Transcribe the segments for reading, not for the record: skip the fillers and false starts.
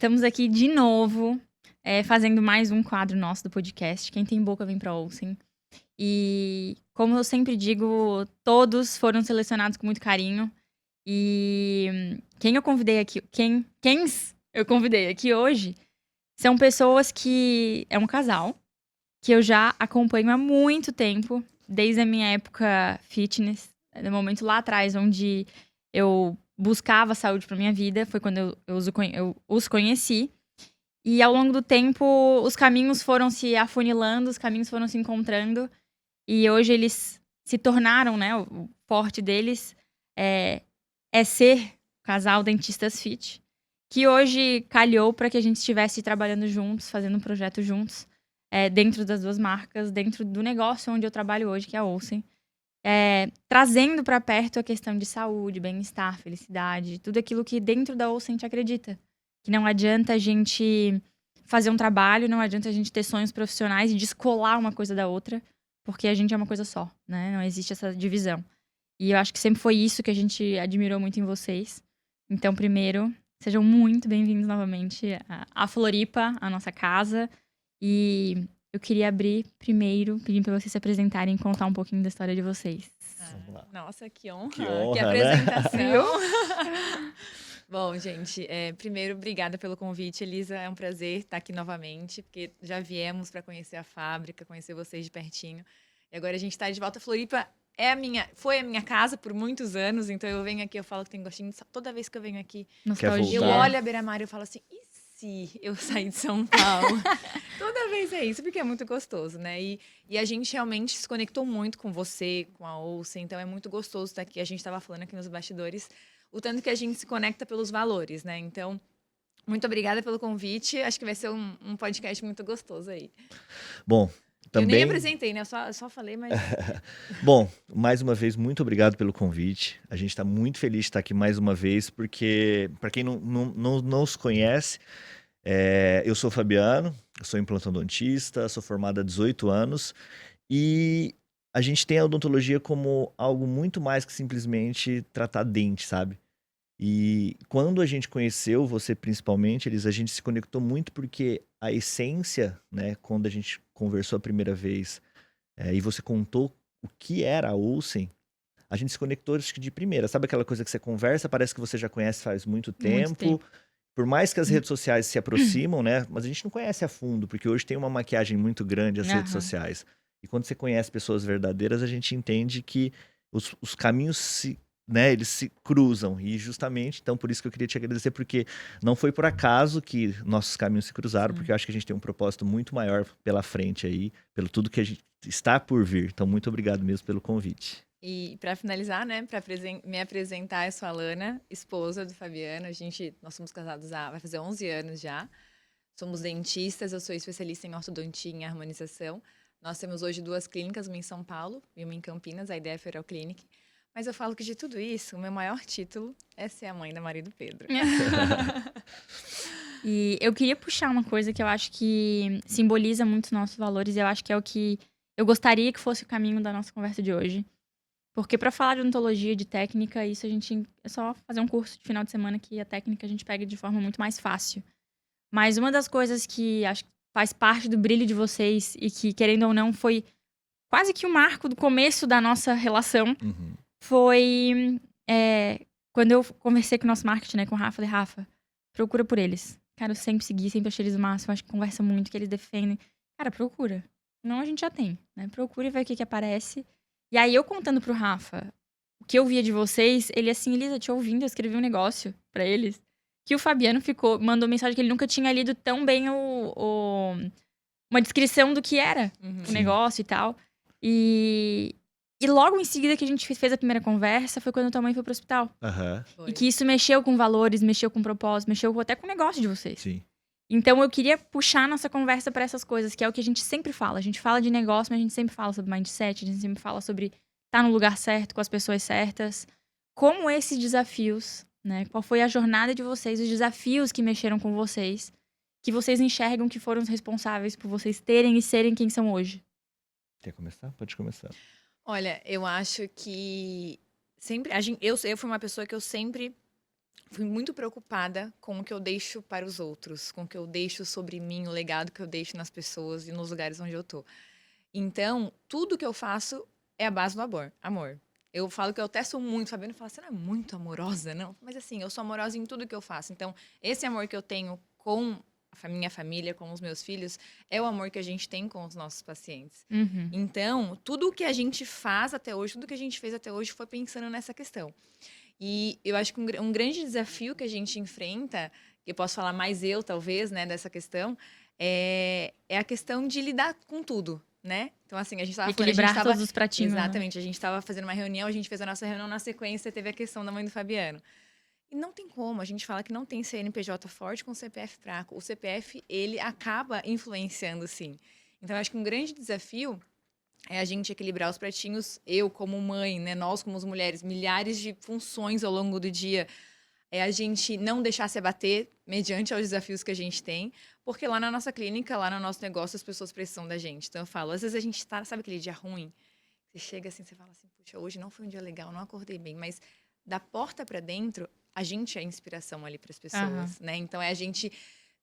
Estamos aqui de novo, fazendo mais um quadro nosso do podcast. Quem tem boca vem pra Olsen. E, como eu sempre digo, todos foram selecionados com muito carinho. E quem eu convidei aqui, quem eu convidei aqui hoje são pessoas que é um casal que eu já acompanho há muito tempo, desde a minha época fitness, no momento lá atrás onde eu buscava saúde para minha vida, foi quando eu os conheci. E ao longo do tempo, os caminhos foram se afunilando, os caminhos foram se encontrando. E hoje eles se tornaram, né? O forte deles é ser casal Dentistas Fit. Que hoje calhou para que a gente estivesse trabalhando juntos, fazendo um projeto juntos, dentro das duas marcas, dentro do negócio onde eu trabalho hoje, que é a Olsen. Trazendo para perto a questão de saúde, bem-estar, felicidade, tudo aquilo que dentro da Olsen a gente acredita. Que não adianta a gente fazer um trabalho, não adianta a gente ter sonhos profissionais e descolar uma coisa da outra, porque a gente é uma coisa só, né? Não existe essa divisão. E eu acho que sempre foi isso que a gente admirou muito em vocês. Então, primeiro, sejam muito bem-vindos novamente à Floripa, à nossa casa. E eu queria abrir primeiro, pedindo para vocês se apresentarem e contar um pouquinho da história de vocês. Nossa, que honra, Que honra, que né? apresentação. Bom, gente, primeiro, obrigada pelo convite, Elisa. É um prazer estar aqui novamente, porque já viemos para conhecer a fábrica, conhecer vocês de pertinho. E agora a gente está de volta. Floripa foi a minha casa por muitos anos, então eu venho aqui, eu falo que tem gostinho. Toda vez que eu venho aqui, Nostalgia. eu olho a Beira-Mar e eu falo assim, e se eu sair de São Paulo? Toda vez é isso, porque é muito gostoso, né? E a gente realmente se conectou muito com você, com a Olsen, então é muito gostoso estar aqui. A gente estava falando aqui nos bastidores, o tanto que a gente se conecta pelos valores, né? Então, muito obrigada pelo convite. Acho que vai ser um podcast muito gostoso aí. Bom, também... Eu nem apresentei, né? Eu só falei, mas... Bom, mais uma vez, muito obrigado pelo convite. A gente está muito feliz de estar aqui mais uma vez, porque, para quem não nos conhece, eu sou Fabiano, eu sou implantodontista, sou formado há 18 anos e a gente tem a odontologia como algo muito mais que simplesmente tratar dente, sabe? E quando a gente conheceu você principalmente, Elis, a gente se conectou muito porque a essência, né, quando a gente conversou a primeira vez e você contou o que era a Olsen, a gente se conectou acho que de primeira. Sabe aquela coisa que você conversa, parece que você já conhece faz muito tempo. Por mais que as redes sociais se aproximam, né? Mas a gente não conhece a fundo, porque hoje tem uma maquiagem muito grande as redes sociais. E quando você conhece pessoas verdadeiras, a gente entende que os caminhos eles se cruzam. E justamente, então, por isso que eu queria te agradecer, porque não foi por acaso que nossos caminhos se cruzaram, porque eu acho que a gente tem um propósito muito maior pela frente aí, pelo tudo que a gente está por vir. Então, muito obrigado mesmo pelo convite. E para finalizar, né, para me apresentar, eu sou a Lana, esposa do Fabiano. Nós somos casados vai fazer 11 anos já. Somos dentistas, eu sou especialista em ortodontia e em harmonização. Nós temos hoje 2 clínicas, uma em São Paulo e uma em Campinas, a ideia é Feral Clinic. Mas eu falo que de tudo isso, o meu maior título é ser a mãe da Maria do Pedro. E eu queria puxar uma coisa que eu acho que simboliza muito os nossos valores, e eu acho que é o que eu gostaria que fosse o caminho da nossa conversa de hoje. Porque para falar de odontologia, de técnica, isso a gente é só fazer um curso de final de semana que a técnica a gente pega de forma muito mais fácil. Mas uma das coisas que acho que faz parte do brilho de vocês e que, querendo ou não, foi quase que o marco do começo da nossa relação, foi quando eu conversei com o nosso marketing, né, com o Rafa, falei, Rafa, procura por eles. Cara, eu sempre segui, sempre achei eles o máximo, acho que conversa muito, que eles defendem. Cara, procura. Não, a gente já tem, né? Procura e vê o que aparece. E aí, eu contando pro Rafa o que eu via de vocês, ele assim, Elisa, te ouvindo, eu escrevi um negócio pra eles, que o Fabiano mandou mensagem que ele nunca tinha lido tão bem uma descrição do que era o negócio e tal. E logo em seguida que a gente fez a primeira conversa, foi quando tua mãe foi pro hospital. E que isso mexeu com valores, mexeu com propósito, mexeu até com o negócio de vocês. Sim. Então, eu queria puxar nossa conversa para essas coisas, que é o que a gente sempre fala. A gente fala de negócio, mas a gente sempre fala sobre mindset, a gente sempre fala sobre estar no lugar certo, com as pessoas certas. Como esses desafios, né? Qual foi a jornada de vocês, os desafios que mexeram com vocês, que vocês enxergam que foram os responsáveis por vocês terem e serem quem são hoje? Quer começar? Pode começar. Olha, eu acho que sempre... Eu fui uma pessoa que eu sempre fui muito preocupada com o que eu deixo para os outros, com o que eu deixo sobre mim, o legado que eu deixo nas pessoas e nos lugares onde eu tô. Então, tudo que eu faço é a base do amor. Eu falo que eu até sou muito, Fabiano fala, você não é muito amorosa, não? Mas assim, eu sou amorosa em tudo que eu faço. Então, esse amor que eu tenho com a minha família, com os meus filhos, é o amor que a gente tem com os nossos pacientes. Uhum. Então, tudo o que a gente faz até hoje, tudo que a gente fez até hoje foi pensando nessa questão. E eu acho que um grande desafio que a gente enfrenta, que eu posso falar mais eu, talvez, né, dessa questão, é a questão de lidar com tudo, né? Então, assim, a gente estava falando... Equilibrar todos os pratinhos. Né? Exatamente. A gente estava fazendo uma reunião, a gente fez a nossa reunião, na sequência teve a questão da mãe do Fabiano. E não tem como, a gente fala que não tem CNPJ forte com CPF fraco. O CPF, ele acaba influenciando, sim. Então, eu acho que um grande desafio é a gente equilibrar os pratinhos, eu como mãe, né, nós como mulheres, milhares de funções ao longo do dia, é a gente não deixar se abater mediante aos desafios que a gente tem, porque lá na nossa clínica, lá no nosso negócio, as pessoas precisam da gente. Então eu falo, às vezes a gente tá, sabe aquele dia ruim? Você chega assim, você fala assim, puxa, hoje não foi um dia legal, não acordei bem, mas da porta para dentro, a gente é inspiração ali para as pessoas, né? Então é a gente,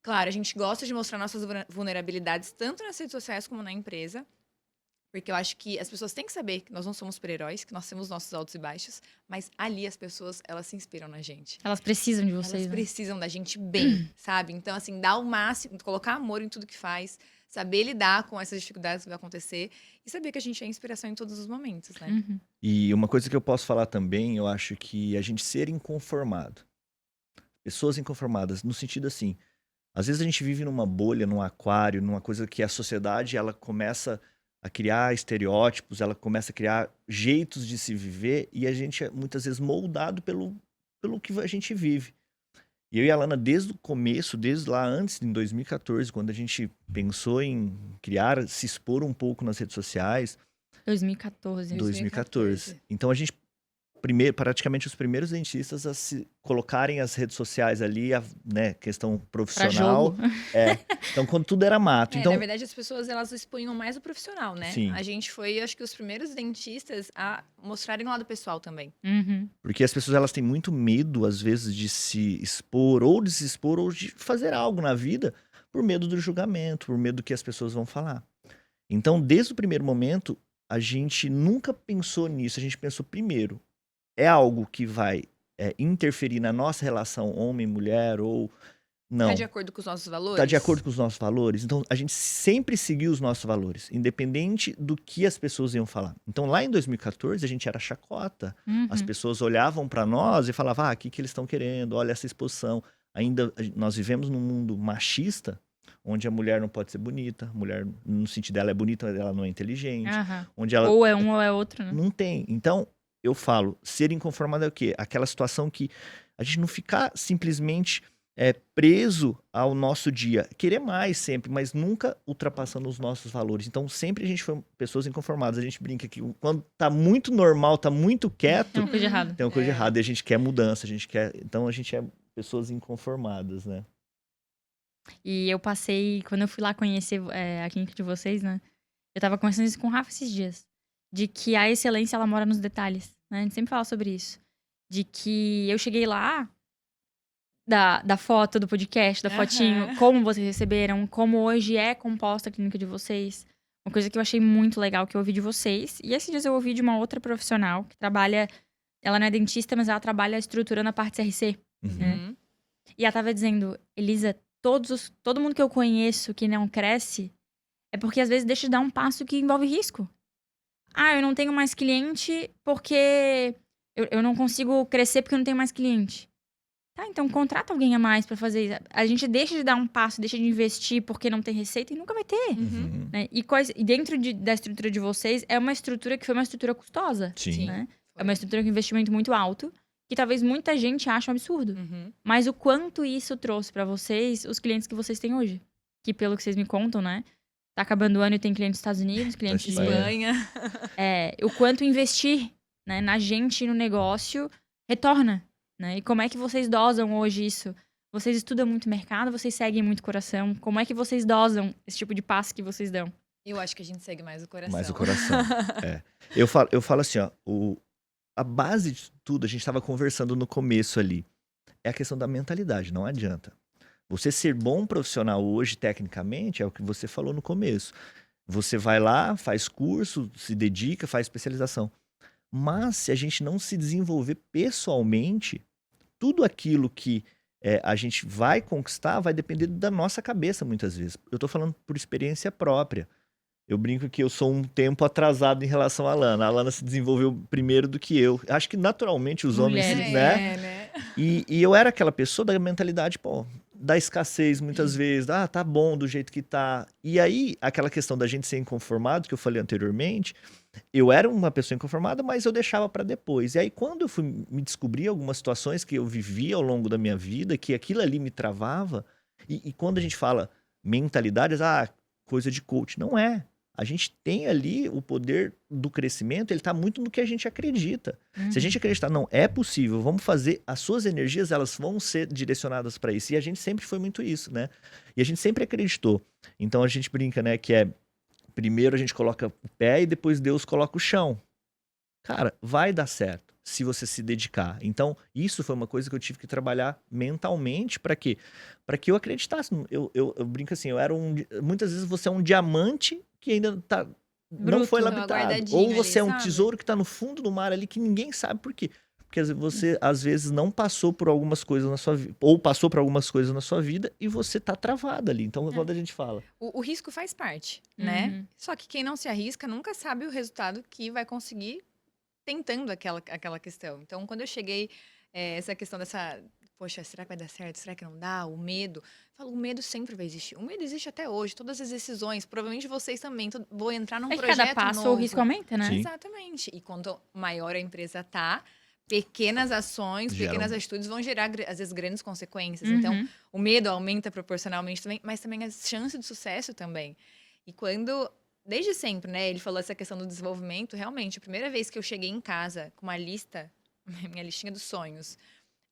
claro, a gente gosta de mostrar nossas vulnerabilidades tanto nas redes sociais como na empresa, porque eu acho que as pessoas têm que saber que nós não somos super-heróis, que nós temos nossos altos e baixos, mas ali as pessoas, elas se inspiram na gente. Elas precisam de vocês, Elas precisam da gente bem, sabe? Então, assim, dar o máximo, colocar amor em tudo que faz, saber lidar com essas dificuldades que vai acontecer e saber que a gente é inspiração em todos os momentos, né? Uhum. E uma coisa que eu posso falar também, eu acho que a gente ser inconformado. Pessoas inconformadas, no sentido assim, às vezes a gente vive numa bolha, num aquário, numa coisa que a sociedade, ela começa a criar estereótipos, ela começa a criar jeitos de se viver e a gente é muitas vezes moldado pelo que a gente vive. E eu e a Alana, desde o começo, desde lá antes, em 2014, quando a gente pensou em criar, se expor um pouco nas redes sociais, 2014. 2014. Então a gente, praticamente os primeiros dentistas a se colocarem as redes sociais ali, né, questão Pra profissional. jogo. Então quando tudo era mato. Então, na verdade, as pessoas, elas expunham mais o profissional, né? Sim. A gente foi, acho que, os primeiros dentistas a mostrarem o lado pessoal também. Uhum. porque as pessoas elas têm muito medo, às vezes, de se expor, ou de se expor, ou de fazer algo na vida, por medo do julgamento, por medo do que as pessoas vão falar. Então, desde o primeiro momento, a gente nunca pensou nisso. A gente pensou, primeiro, é algo que vai interferir na nossa relação homem-mulher ou não? Tá de acordo com os nossos valores? Tá de acordo com os nossos valores? Então, a gente sempre seguiu os nossos valores, independente do que as pessoas iam falar. Então, lá em 2014, a gente era chacota. Uhum. As pessoas olhavam para nós e falavam, o que eles estão querendo? Olha essa exposição. Ainda nós vivemos num mundo machista, onde a mulher não pode ser bonita, a mulher, no sentido dela é bonita, mas ela não é inteligente. Aham. Onde ela Ou é um ou é outro, né? não tem. Então, eu falo, ser inconformado é o quê? Aquela situação que a gente não ficar simplesmente preso ao nosso dia. Querer mais sempre, mas nunca ultrapassando os nossos valores. Então, sempre a gente foi pessoas inconformadas. A gente brinca que quando tá muito normal, tá muito Tem quieto, uma coisa de errado. tem uma coisa de errado. E a gente quer mudança, a gente quer... Então, a gente é pessoas inconformadas, né? E eu passei, quando eu fui lá conhecer a clínica de vocês, né? Eu tava conversando isso com o Rafa esses dias. De que a excelência, ela mora nos detalhes, né? A gente sempre fala sobre isso. De que eu cheguei lá, da foto, do podcast, da fotinho, como vocês receberam, como hoje é composta a clínica de vocês. Uma coisa que eu achei muito legal que eu ouvi de vocês. E esses dias eu ouvi de uma outra profissional que trabalha... Ela não é dentista, mas ela trabalha estruturando a parte CRC. Uhum. E ela tava dizendo, Elisa, todo mundo que eu conheço que não cresce é porque às vezes deixa de dar um passo que envolve risco. Ah, eu não tenho mais cliente porque eu não consigo crescer porque eu não tenho mais cliente. Tá, então contrata alguém a mais pra fazer isso. A gente deixa de dar um passo, deixa de investir porque não tem receita e nunca vai ter. Uhum. Né? E dentro da estrutura de vocês, é uma estrutura que foi uma estrutura custosa. Sim. Né? É uma estrutura com investimento muito alto, que talvez muita gente ache um absurdo. Uhum. Mas o quanto isso trouxe pra vocês, os clientes que vocês têm hoje. Que pelo que vocês me contam, né? Tá acabando o ano e tem clientes dos Estados Unidos, clientes de Espanha. Espanha. o quanto investir, né, na gente e no negócio retorna. Né? E como é que vocês dosam hoje isso? Vocês estudam muito mercado, vocês seguem muito coração? Como é que vocês dosam esse tipo de passo que vocês dão? Eu acho que a gente segue mais o coração. Mais o coração. Eu falo assim, ó, a base de tudo, a gente estava conversando no começo ali. é a questão da mentalidade, não adianta. Você ser bom profissional hoje, tecnicamente, é o que você falou no começo. Você vai lá, faz curso, se dedica, faz especialização. Mas se a gente não se desenvolver pessoalmente, tudo aquilo que a gente vai conquistar vai depender da nossa cabeça, muitas vezes. Eu tô falando por experiência própria. Eu brinco que eu sou um tempo atrasado em relação à Alana. A Alana se desenvolveu primeiro do que eu. Acho que naturalmente os homens, Mulheres. né? né? E eu era aquela pessoa da mentalidade, pô, da escassez muitas vezes. Ah, tá bom do jeito que tá. E aí, aquela questão da gente ser inconformado, que eu falei anteriormente, eu era uma pessoa inconformada, mas eu deixava pra depois. E aí, quando eu fui me descobrir algumas situações que eu vivi ao longo da minha vida, que aquilo ali me travava, e quando a gente fala mentalidades, coisa de coach, não é. A gente tem ali o poder do crescimento, ele tá muito no que a gente acredita. Se a gente acreditar, não, é possível, vamos fazer, as suas energias, elas vão ser direcionadas para isso. E a gente sempre foi muito isso, né? E a gente sempre acreditou. Então a gente brinca, né, que primeiro a gente coloca o pé e depois Deus coloca o chão. Cara, vai dar certo se você se dedicar. Então, isso foi uma coisa que eu tive que trabalhar mentalmente para quê? Para que eu acreditasse. Eu brinco assim, muitas vezes você é um diamante que ainda não foi Bruto, lapidado. guardadinho Ou você ali, é um sabe? tesouro que está no fundo do mar ali que ninguém sabe por quê. Porque você, às vezes, não passou por algumas coisas na sua vida, ou passou por algumas coisas na sua vida e você tá travado ali. Então, quando a gente fala, O risco faz parte, né? Uhum. Só que quem não se arrisca nunca sabe o resultado que vai conseguir tentando aquela questão. Então, quando eu cheguei, essa questão dessa, poxa, será que vai dar certo? Será que não dá? O medo. Eu falo, o medo sempre vai existir. O medo existe até hoje, todas as decisões. Provavelmente vocês também. Vou entrar num É que projeto cada passo novo. o risco aumenta, né? Sim. Exatamente. E quanto maior a empresa tá, pequenas ações, Geram. pequenas atitudes vão gerar, às vezes, grandes consequências. Uhum. Então, o medo aumenta proporcionalmente também, mas também as chances de sucesso também. E quando, desde sempre, né, ele falou essa questão do desenvolvimento, realmente, a primeira vez que eu cheguei em casa com uma lista, minha listinha dos sonhos,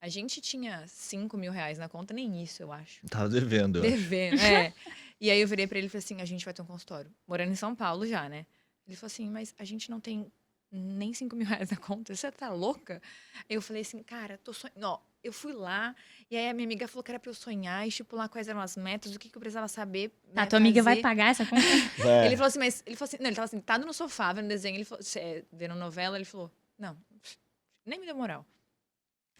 a gente tinha 5 mil reais na conta, nem isso, eu acho. tava devendo. Eu acho. Devendo, E aí eu virei pra ele e falei assim, a gente vai ter um consultório. Morando em São Paulo já, né? Ele falou assim, mas a gente não tem nem 5 mil reais na conta, você tá louca? Eu falei assim, cara, tô sonhando. Ó, eu fui lá, e aí a minha amiga falou que era pra eu sonhar, estipular quais eram as metas, o que eu precisava saber. Tá, né, tua amiga vai fazer. pagar essa conta? É. Ele falou assim, não, ele tava sentado no sofá, vendo desenho, ele falou, vendo novela, ele falou, não, nem me deu moral.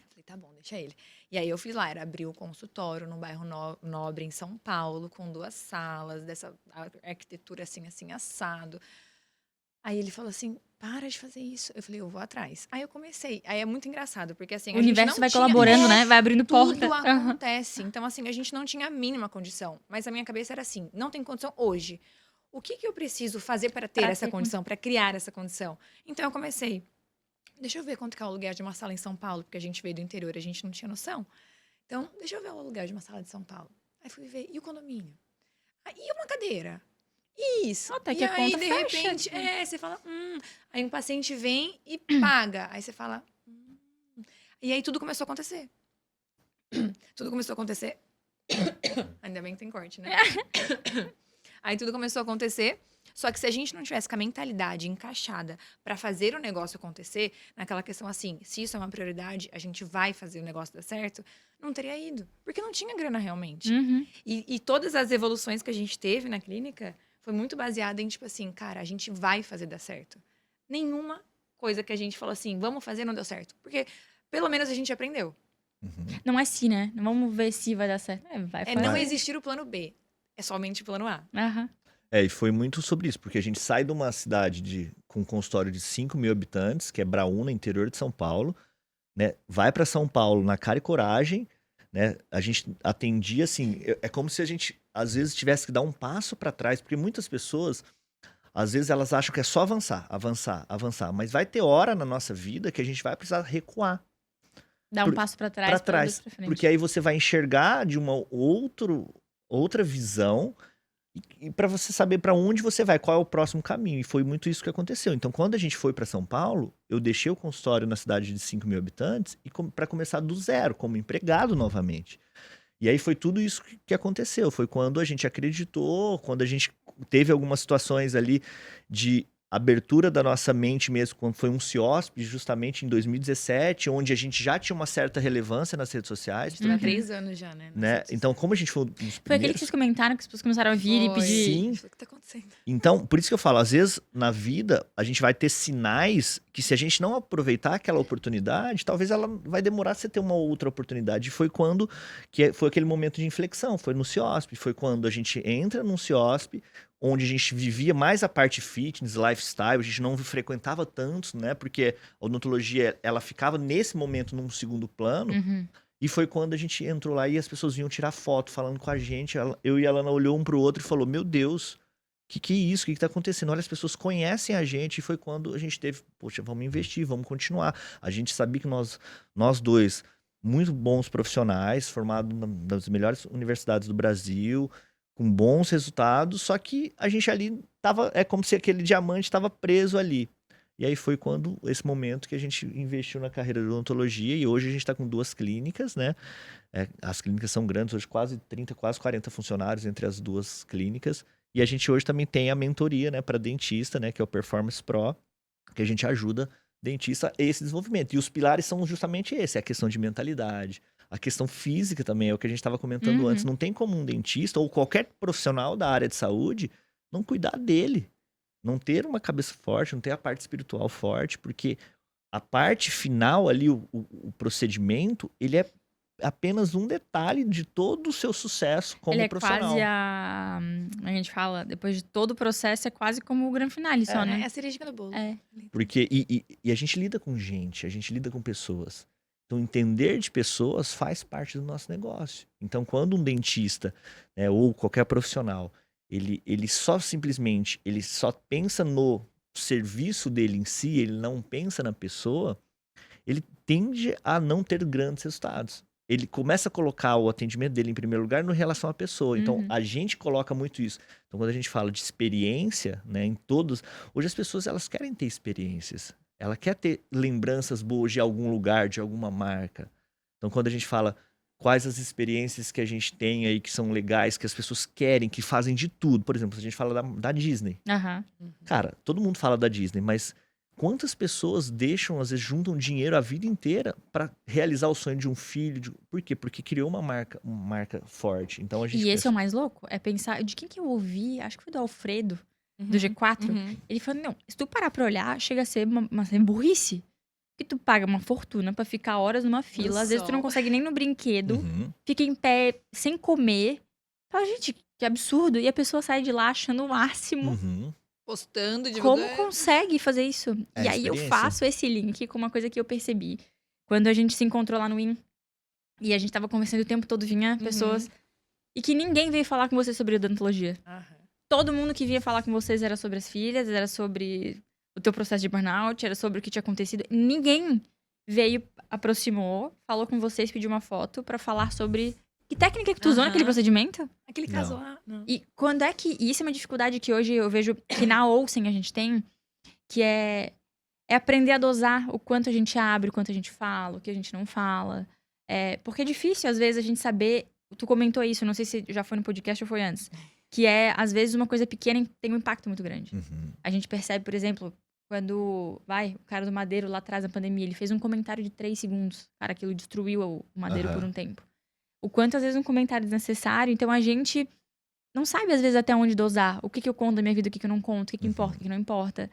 Eu falei, tá bom, deixa ele. E aí eu fiz lá, abri o consultório num bairro nobre em São Paulo, com 2 salas, dessa arquitetura assim, assado. Aí ele falou assim, para de fazer isso. Eu falei, eu vou atrás. Aí eu comecei. Aí é muito engraçado, porque assim, O a gente universo não vai tinha- colaborando, né? Vai abrindo Tudo porta. Aham. acontece. Então, assim, a gente não tinha a mínima condição. Mas a minha cabeça era assim, não tem condição hoje. O que eu preciso fazer para ter Pra essa ter condição, para criar essa condição? Então, eu comecei. Deixa eu ver quanto que é o aluguel de uma sala em São Paulo, porque a gente veio do interior, a gente não tinha noção. Então, deixa eu ver o aluguel de uma sala de São Paulo. Aí fui ver, e o condomínio? E uma cadeira? Isso. Até E que a aí, conta de fecha, repente, tipo. você fala, Aí um paciente vem e paga. Aí você fala, E aí tudo começou a acontecer. Tudo começou a acontecer. Ainda bem que tem corte, né? Aí tudo começou a acontecer. Só que se a gente não tivesse com a mentalidade encaixada pra fazer o negócio acontecer, naquela questão assim, se isso é uma prioridade, a gente vai fazer o negócio dar certo, não teria ido. Porque não tinha grana realmente. Uhum. E todas as evoluções que a gente teve na clínica foi muito baseada em, tipo assim, cara, a gente vai fazer dar certo. Nenhuma coisa que a gente falou assim, vamos fazer, não deu certo. Porque pelo menos a gente aprendeu. Uhum. Não é se, né? Não vamos ver se vai dar certo. Vai É fazer. não existir o plano B. É somente o plano A. Aham. E foi muito sobre isso, porque a gente sai de uma cidade com um consultório de 5 mil habitantes, que é Braúna, interior de São Paulo, né? Vai para São Paulo na cara e coragem, né? A gente atendia assim, é como se a gente às vezes tivesse que dar um passo para trás, porque muitas pessoas, às vezes elas acham que é só avançar, mas vai ter hora na nossa vida que a gente vai precisar recuar Dá um passo pra trás, para pra trás, dois pra frente. porque aí você vai enxergar de uma outra visão e para você saber para onde você vai, qual é o próximo caminho. E foi muito isso que aconteceu. Então, quando a gente foi para São Paulo, eu deixei o consultório na cidade de 5 mil habitantes e para começar do zero, como empregado novamente. E aí foi tudo isso que aconteceu. Foi quando a gente acreditou, quando a gente teve algumas situações ali de abertura da nossa mente mesmo, quando foi um CIOSP, justamente em 2017, onde a gente já tinha uma certa relevância nas redes sociais. A gente tá há 3 anos já, né? Né? Então, como a gente foi um dos Foi aquele que primeiros... vocês comentaram, que as pessoas começaram a vir e Foi. pedir. Sim. O que tá acontecendo? Então, por isso que eu falo, às vezes, na vida, a gente vai ter sinais que se a gente não aproveitar aquela oportunidade, talvez ela vai demorar você ter uma outra oportunidade. E foi quando, foi aquele momento de inflexão, foi no CIOSP, foi quando a gente entra num CIOSP, onde a gente vivia mais a parte fitness, lifestyle, a gente não frequentava tanto, né? Porque a odontologia, ela ficava nesse momento num segundo plano. Uhum. E foi quando a gente entrou lá e as pessoas vinham tirar foto, falando com a gente. Eu e a Alana olhou um pro outro e falou, meu Deus, que é isso? O que tá acontecendo? Olha, as pessoas conhecem a gente. E foi quando a gente teve, poxa, vamos investir, vamos continuar. A gente sabia que nós dois, muito bons profissionais, formados nas melhores universidades do Brasil, com bons resultados, só que a gente ali tava, é como se aquele diamante estava preso ali. E aí foi quando, esse momento que a gente investiu na carreira de odontologia, e hoje a gente está com 2 clínicas, né? As clínicas são grandes, hoje quase 30, quase 40 funcionários entre as 2 clínicas. E a gente hoje também tem a mentoria, né, para dentista, né, que é o Performance Pro, que a gente ajuda dentista a esse desenvolvimento. E os pilares são justamente esse, a questão de mentalidade, a questão física também, é o que a gente estava comentando antes. Não tem como um dentista ou qualquer profissional da área de saúde não cuidar dele. Não ter uma cabeça forte, não ter a parte espiritual forte, porque a parte final ali, o procedimento, ele é apenas um detalhe de todo o seu sucesso como Ele é profissional. quase a gente fala, depois de todo o processo, é quase como o grande finale só, É né? a cereja do bolo. É. Porque, e a gente lida com gente, a gente lida com pessoas. Então, entender de pessoas faz parte do nosso negócio. Então, quando um dentista, né, ou qualquer profissional, ele só simplesmente, ele só pensa no serviço dele em si, ele não pensa na pessoa, ele tende a não ter grandes resultados. Ele começa a colocar o atendimento dele em primeiro lugar no relação à pessoa. Então, a gente coloca muito isso. Então, quando a gente fala de experiência, né, em todos... Hoje as pessoas, elas querem ter experiências. Ela quer ter lembranças boas de algum lugar, de alguma marca. Então, quando a gente fala quais as experiências que a gente tem aí que são legais, que as pessoas querem, que fazem de tudo. Por exemplo, a gente fala da Disney. Aham. Cara, todo mundo fala da Disney, mas quantas pessoas deixam, às vezes, juntam dinheiro a vida inteira para realizar o sonho de um filho? Por quê? Porque criou uma marca forte. Então a gente E esse pensa, é o mais louco? É pensar. De quem que eu ouvi? Acho que foi do Alfredo, do G4. Ele falou: não, se tu parar pra olhar, chega a ser uma burrice. Porque tu paga uma fortuna pra ficar horas numa fila. Às vezes tu não consegue nem no brinquedo. Uhum. Fica em pé sem comer. Fala, gente, que absurdo. E a pessoa sai de lá achando o máximo. Uhum. Postando, Como divulgando. consegue fazer isso? É E aí eu experiência. faço esse link com uma coisa que eu percebi. Quando a gente se encontrou lá no IN, e a gente tava conversando o tempo todo, vinha pessoas... E que ninguém veio falar com você sobre odontologia. Todo mundo que vinha falar com vocês era sobre as filhas, era sobre o teu processo de burnout, era sobre o que tinha acontecido. Ninguém veio, aproximou, falou com vocês, pediu uma foto pra falar sobre... Que técnica que tu usou naquele procedimento? Aquele Não. caso lá. Não. E quando é que... E isso é uma dificuldade que hoje eu vejo que na Olsen a gente tem, que é aprender a dosar o quanto a gente abre, o quanto a gente fala, o que a gente não fala. Porque é difícil, às vezes, a gente saber... Tu comentou isso, não sei se já foi no podcast ou foi antes. Que às vezes, uma coisa pequena tem um impacto muito grande. Uhum. A gente percebe, por exemplo, quando... o cara do Madeiro lá atrás da pandemia, ele fez um comentário de 3 segundos. Cara, aquilo destruiu o Madeiro por um tempo. O quanto, às vezes, um comentário é desnecessário. Então, a gente não sabe, às vezes, até onde dosar. O que eu conto da minha vida, o que eu não conto, o que importa, o que não importa.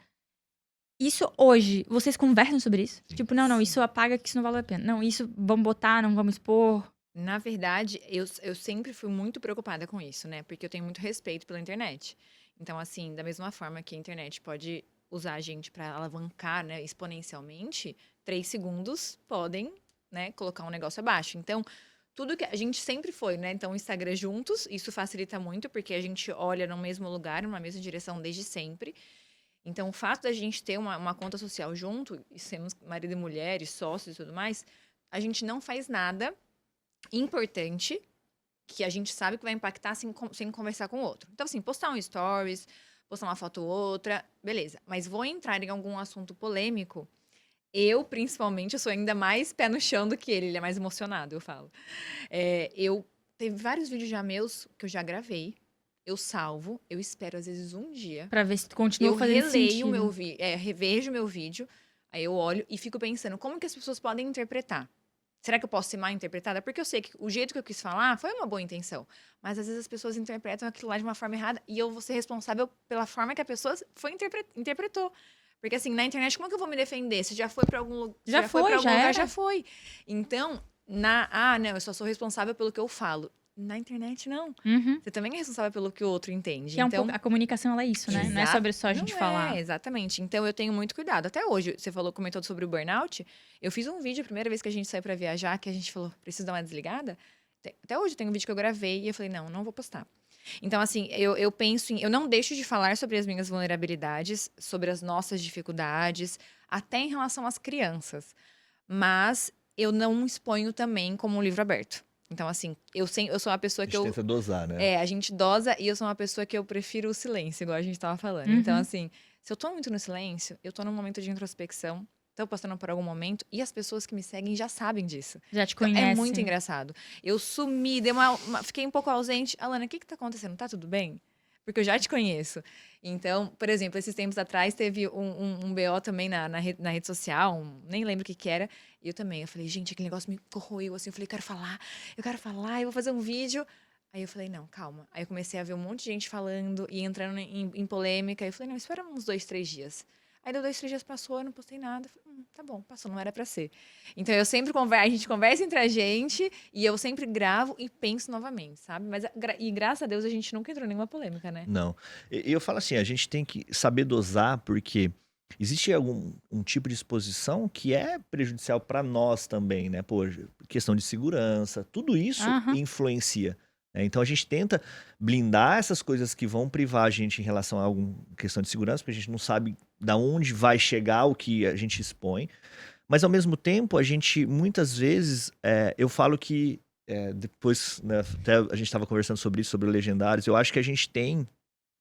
Isso hoje, vocês conversam sobre isso? Tipo, não, isso apaga que isso não vale a pena. Não, isso vamos botar, não vamos expor. Na verdade, eu sempre fui muito preocupada com isso, né? Porque eu tenho muito respeito pela internet. Então, assim, da mesma forma que a internet pode usar a gente para alavancar, né, exponencialmente, 3 segundos podem, né, colocar um negócio abaixo. Então, tudo que a gente sempre foi, né? Então, o Instagram juntos, isso facilita muito, porque a gente olha no mesmo lugar, numa mesma direção desde sempre. Então, o fato da gente ter uma conta social junto, e sermos marido e mulher, e sócios e tudo mais, a gente não faz nada importante que a gente sabe que vai impactar sem conversar com o outro. Então, assim, postar um stories, postar uma foto ou outra, beleza. Mas vou entrar em algum assunto polêmico. Eu, principalmente, eu sou ainda mais pé no chão do que ele é mais emocionado, eu falo. Teve vários vídeos já meus que eu já gravei, eu salvo, eu espero às vezes um dia, Pra ver se continua eu fazendo releio sentido. revejo meu vídeo, aí eu olho e fico pensando como que as pessoas podem interpretar. Será que eu posso ser mal interpretada? Porque eu sei que o jeito que eu quis falar foi uma boa intenção. Mas às vezes as pessoas interpretam aquilo lá de uma forma errada e eu vou ser responsável pela forma que a pessoa interpretou. Porque assim, na internet, como é que eu vou me defender? Se já foi pra algum, Já foi foi, pra algum já lugar, era. já foi. Então, não, eu só sou responsável pelo que eu falo. Na internet, não. Uhum. Você também é responsável pelo que o outro entende. Que é um então, pouco, a comunicação, ela é isso, né? Não é sobre só a gente não falar. É, exatamente. Então eu tenho muito cuidado. Até hoje, você comentou sobre o burnout. Eu fiz um vídeo a primeira vez que a gente saiu pra viajar, que a gente falou, preciso dar uma desligada. Até hoje tem um vídeo que eu gravei e eu falei, não vou postar. Então, assim, eu penso eu não deixo de falar sobre as minhas vulnerabilidades, sobre as nossas dificuldades, até em relação às crianças. Mas eu não exponho também como um livro aberto. Então, assim, eu sou uma pessoa A que gente tenta dosar, né? a gente dosa e eu sou uma pessoa que eu prefiro o silêncio, igual a gente tava falando. Então, Uhum. assim, se eu tô muito no silêncio, eu tô num momento de introspecção, tô passando por algum momento, e as pessoas que me seguem já sabem disso. Já te Então, conhece. é muito engraçado. Eu sumi, fiquei um pouco ausente. Alana, o que tá acontecendo? Tá tudo bem? Porque eu já te conheço. Então, por exemplo, esses tempos atrás teve um BO também na rede social, nem lembro o que era. E eu falei, gente, aquele negócio me corroeu, assim. Eu falei, eu quero falar, eu vou fazer um vídeo. Aí eu falei, não, calma. Aí eu comecei a ver um monte de gente falando e entrando em polêmica. Aí eu falei, não, espera uns 2, 3 dias. Aí deu 2, 3 dias, passou, eu não postei nada. Eu falei, tá bom, passou, não era pra ser. Então eu sempre a gente conversa entre a gente e eu sempre gravo e penso novamente, sabe? Mas, e graças a Deus a gente nunca entrou em nenhuma polêmica, né? Não. E eu falo assim, a gente tem que saber dosar, porque existe um tipo de exposição que é prejudicial para nós também, né? Pô, questão de segurança, tudo isso Aham. influencia. Né? Então a gente tenta blindar essas coisas que vão privar a gente em relação a alguma questão de segurança, porque a gente não sabe da onde vai chegar o que a gente expõe. Mas ao mesmo tempo, a gente muitas vezes, eu falo que depois, né, até a gente estava conversando sobre isso, sobre legendários, eu acho que a gente tem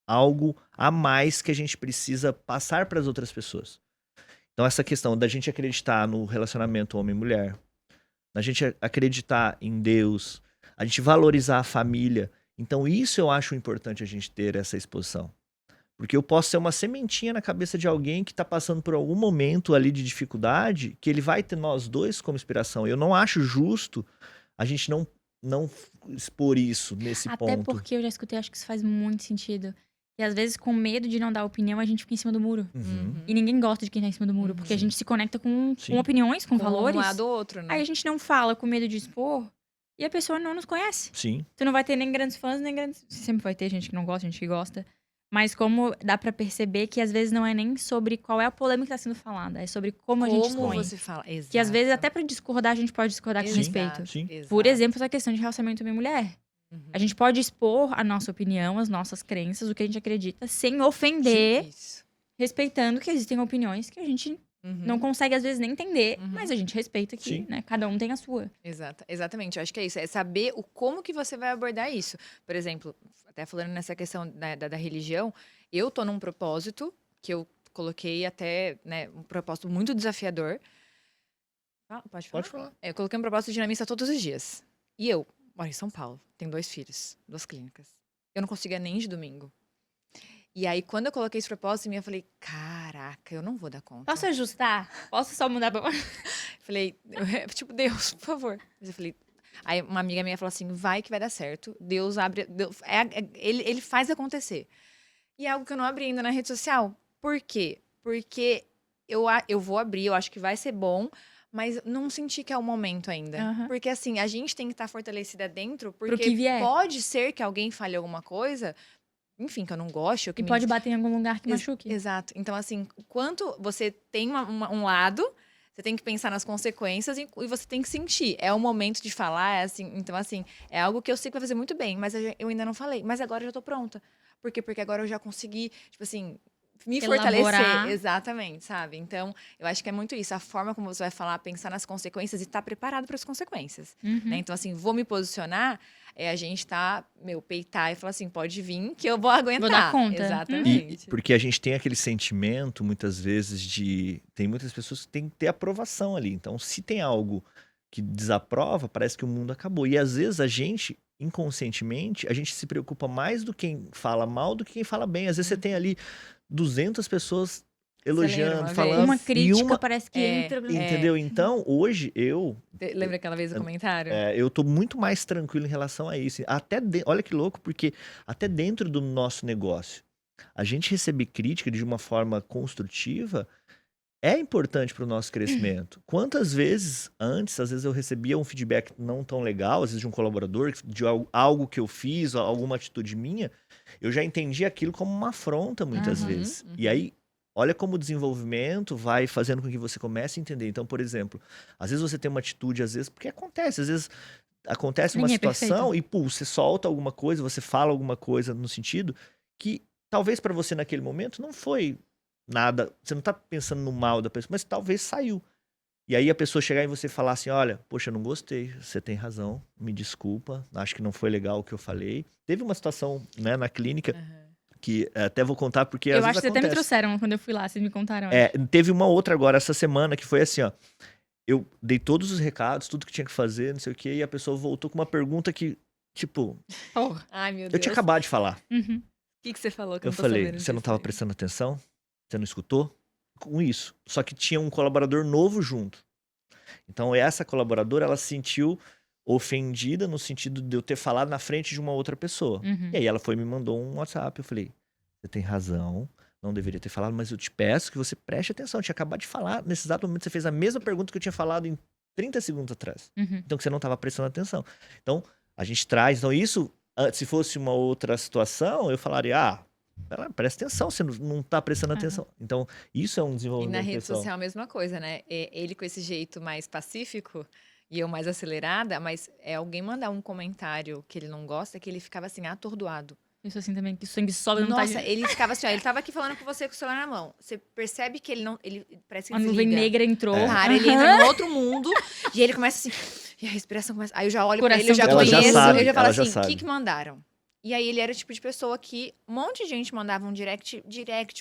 algo a mais que a gente precisa passar para as outras pessoas. Então essa questão da gente acreditar no relacionamento homem-mulher, da gente acreditar em Deus, a gente valorizar a família. Então isso eu acho importante a gente ter essa exposição. Porque eu posso ser uma sementinha na cabeça de alguém que está passando por algum momento ali de dificuldade, que ele vai ter nós dois como inspiração. Eu não acho justo a gente não expor isso nesse Até ponto. porque eu já escutei, acho que isso faz muito sentido. E às vezes, com medo de não dar opinião, a gente fica em cima do muro. Uhum. E ninguém gosta de quem tá em cima do muro, porque a Sim. gente se conecta com Sim. opiniões, com Com valores. um lado ou outro, né? Aí a gente não fala com medo de expor e a pessoa não nos conhece. Sim. Tu não vai ter nem grandes fãs, nem grandes. Sempre vai ter gente que não gosta, gente que gosta. Mas como dá pra perceber que às vezes não é nem sobre qual é a polêmica que tá sendo falada, é sobre como a gente expõe. você fala. Exato. Que às vezes até pra discordar a gente pode discordar com Sim, respeito. sim. Por exemplo, essa questão de relacionamento homem-mulher. A gente pode expor a nossa opinião, as nossas crenças, o que a gente acredita, sem ofender, Isso. respeitando que existem opiniões que a gente não consegue às vezes nem entender, Uhum. mas a gente respeita que, Sim. né, cada um tem a sua. Exatamente, eu acho que é isso, é saber como que você vai abordar isso. Por exemplo, até falando nessa questão da religião, eu tô num propósito que eu coloquei até, né, um propósito muito desafiador. Pode falar? Pode falar. Eu coloquei um propósito de ir na missa todos os dias. E eu moro em São Paulo, tenho 2 filhos, 2 clínicas. Eu não conseguia nem de domingo. E aí, quando eu coloquei esse propósito em mim, eu falei, caraca, eu não vou dar conta. Posso ajustar? Posso só mudar? Falei, tipo, Deus, por favor. Mas eu falei. Aí uma amiga minha falou assim: vai que vai dar certo. Deus abre. Ele faz acontecer. E é algo que eu não abri ainda na rede social. Por quê? Porque eu vou abrir, eu acho que vai ser bom, mas não senti que é o momento ainda. Aham. Porque assim, a gente tem que estar fortalecida dentro, Pro porque que vier. pode ser que alguém fale alguma coisa, enfim, que eu não goste. Ou que E pode bater em algum lugar que machuque. Exato. Então, assim, quanto você tem um lado, você tem que pensar nas consequências e você tem que sentir. É o momento de falar, assim. Então, assim, é algo que eu sei que vai fazer muito bem, mas eu ainda não falei. Mas agora eu já tô pronta. Por quê? Porque agora eu já consegui, tipo assim, me Elaborar. fortalecer. Exatamente, sabe? Então, eu acho que é muito isso. A forma como você vai falar, pensar nas consequências e estar preparado para as consequências. Uhum. Né? Então, assim, vou me posicionar, a gente tá, peitar e falar assim, pode vir que eu vou aguentar. Vou dar conta. Exatamente. Porque a gente tem aquele sentimento, muitas vezes, de... Tem muitas pessoas que têm que ter aprovação ali. Então, se tem algo que desaprova, parece que o mundo acabou. E às vezes a gente inconscientemente, a gente se preocupa mais do quem fala mal do que quem fala bem. Às vezes você tem ali 200 pessoas elogiando, uma falando. vez? Uma e crítica parece que entra. Entendeu? Então, hoje Lembra aquela vez o comentário? eu tô muito mais tranquilo em relação a isso. Olha que louco, porque até dentro do nosso negócio, a gente receber crítica de uma forma construtiva é importante para o nosso crescimento. Quantas vezes antes, às vezes eu recebia um feedback não tão legal, às vezes de um colaborador, de algo que eu fiz, alguma atitude minha, eu já entendi aquilo como uma afronta muitas vezes. E aí, olha como o desenvolvimento vai fazendo com que você comece a entender. Então, por exemplo, às vezes você tem uma atitude, às vezes, porque acontece, às vezes acontece uma Ninguém é situação perfeito. e, pô, você solta alguma coisa, você fala alguma coisa no sentido que talvez para você naquele momento não foi nada, você não tá pensando no mal da pessoa, mas talvez saiu. E aí a pessoa chegar em você e falar assim, olha, poxa, eu não gostei, você tem razão, me desculpa, acho que não foi legal o que eu falei. Teve uma situação, né, na clínica, que até vou contar porque às Eu vezes acho que até me acontece. trouxeram quando eu fui lá, vocês me contaram. Teve uma outra agora essa semana que foi assim, ó, eu dei todos os recados, tudo que tinha que fazer, não sei o quê, e a pessoa voltou com uma pergunta que, tipo, Porra. Ai, meu Deus. eu tinha acabado de falar. Uhum. O que você falou que Eu não tô falei, sabendo você não disso tava aí? prestando atenção? Você não escutou? Com isso. Só que tinha um colaborador novo junto. Então essa colaboradora, ela se sentiu ofendida no sentido de eu ter falado na frente de uma outra pessoa. Uhum. E aí ela foi e me mandou um WhatsApp. Eu falei, você tem razão, não deveria ter falado, mas eu te peço que você preste atenção. Eu tinha acabado de falar, nesse exato momento você fez a mesma pergunta que eu tinha falado em 30 segundos atrás. Uhum. Então que você não estava prestando atenção. Então a gente traz, então isso, se fosse uma outra situação, eu falaria, presta atenção, você não tá prestando atenção. Então, isso é um E desenvolvimento na rede pessoal. social a mesma coisa, né? Ele com esse jeito mais pacífico e eu mais acelerada, mas alguém mandar um comentário que ele não gosta, que ele ficava assim, atordoado. Isso assim também, que o sangue sobe não tá... Nossa, ele ficava assim, ó, ele tava aqui falando com você com o celular na mão. Você percebe que ele parece que A ele nuvem desliga. negra entrou. Cara, ele entra num outro mundo e ele começa assim, e a respiração começa. Aí eu já olho pra ele, eu já Coração Ela já conheço, sabe, eu já falo ela já assim, o sabe. que mandaram? E aí ele era o tipo de pessoa que um monte de gente mandava um direct,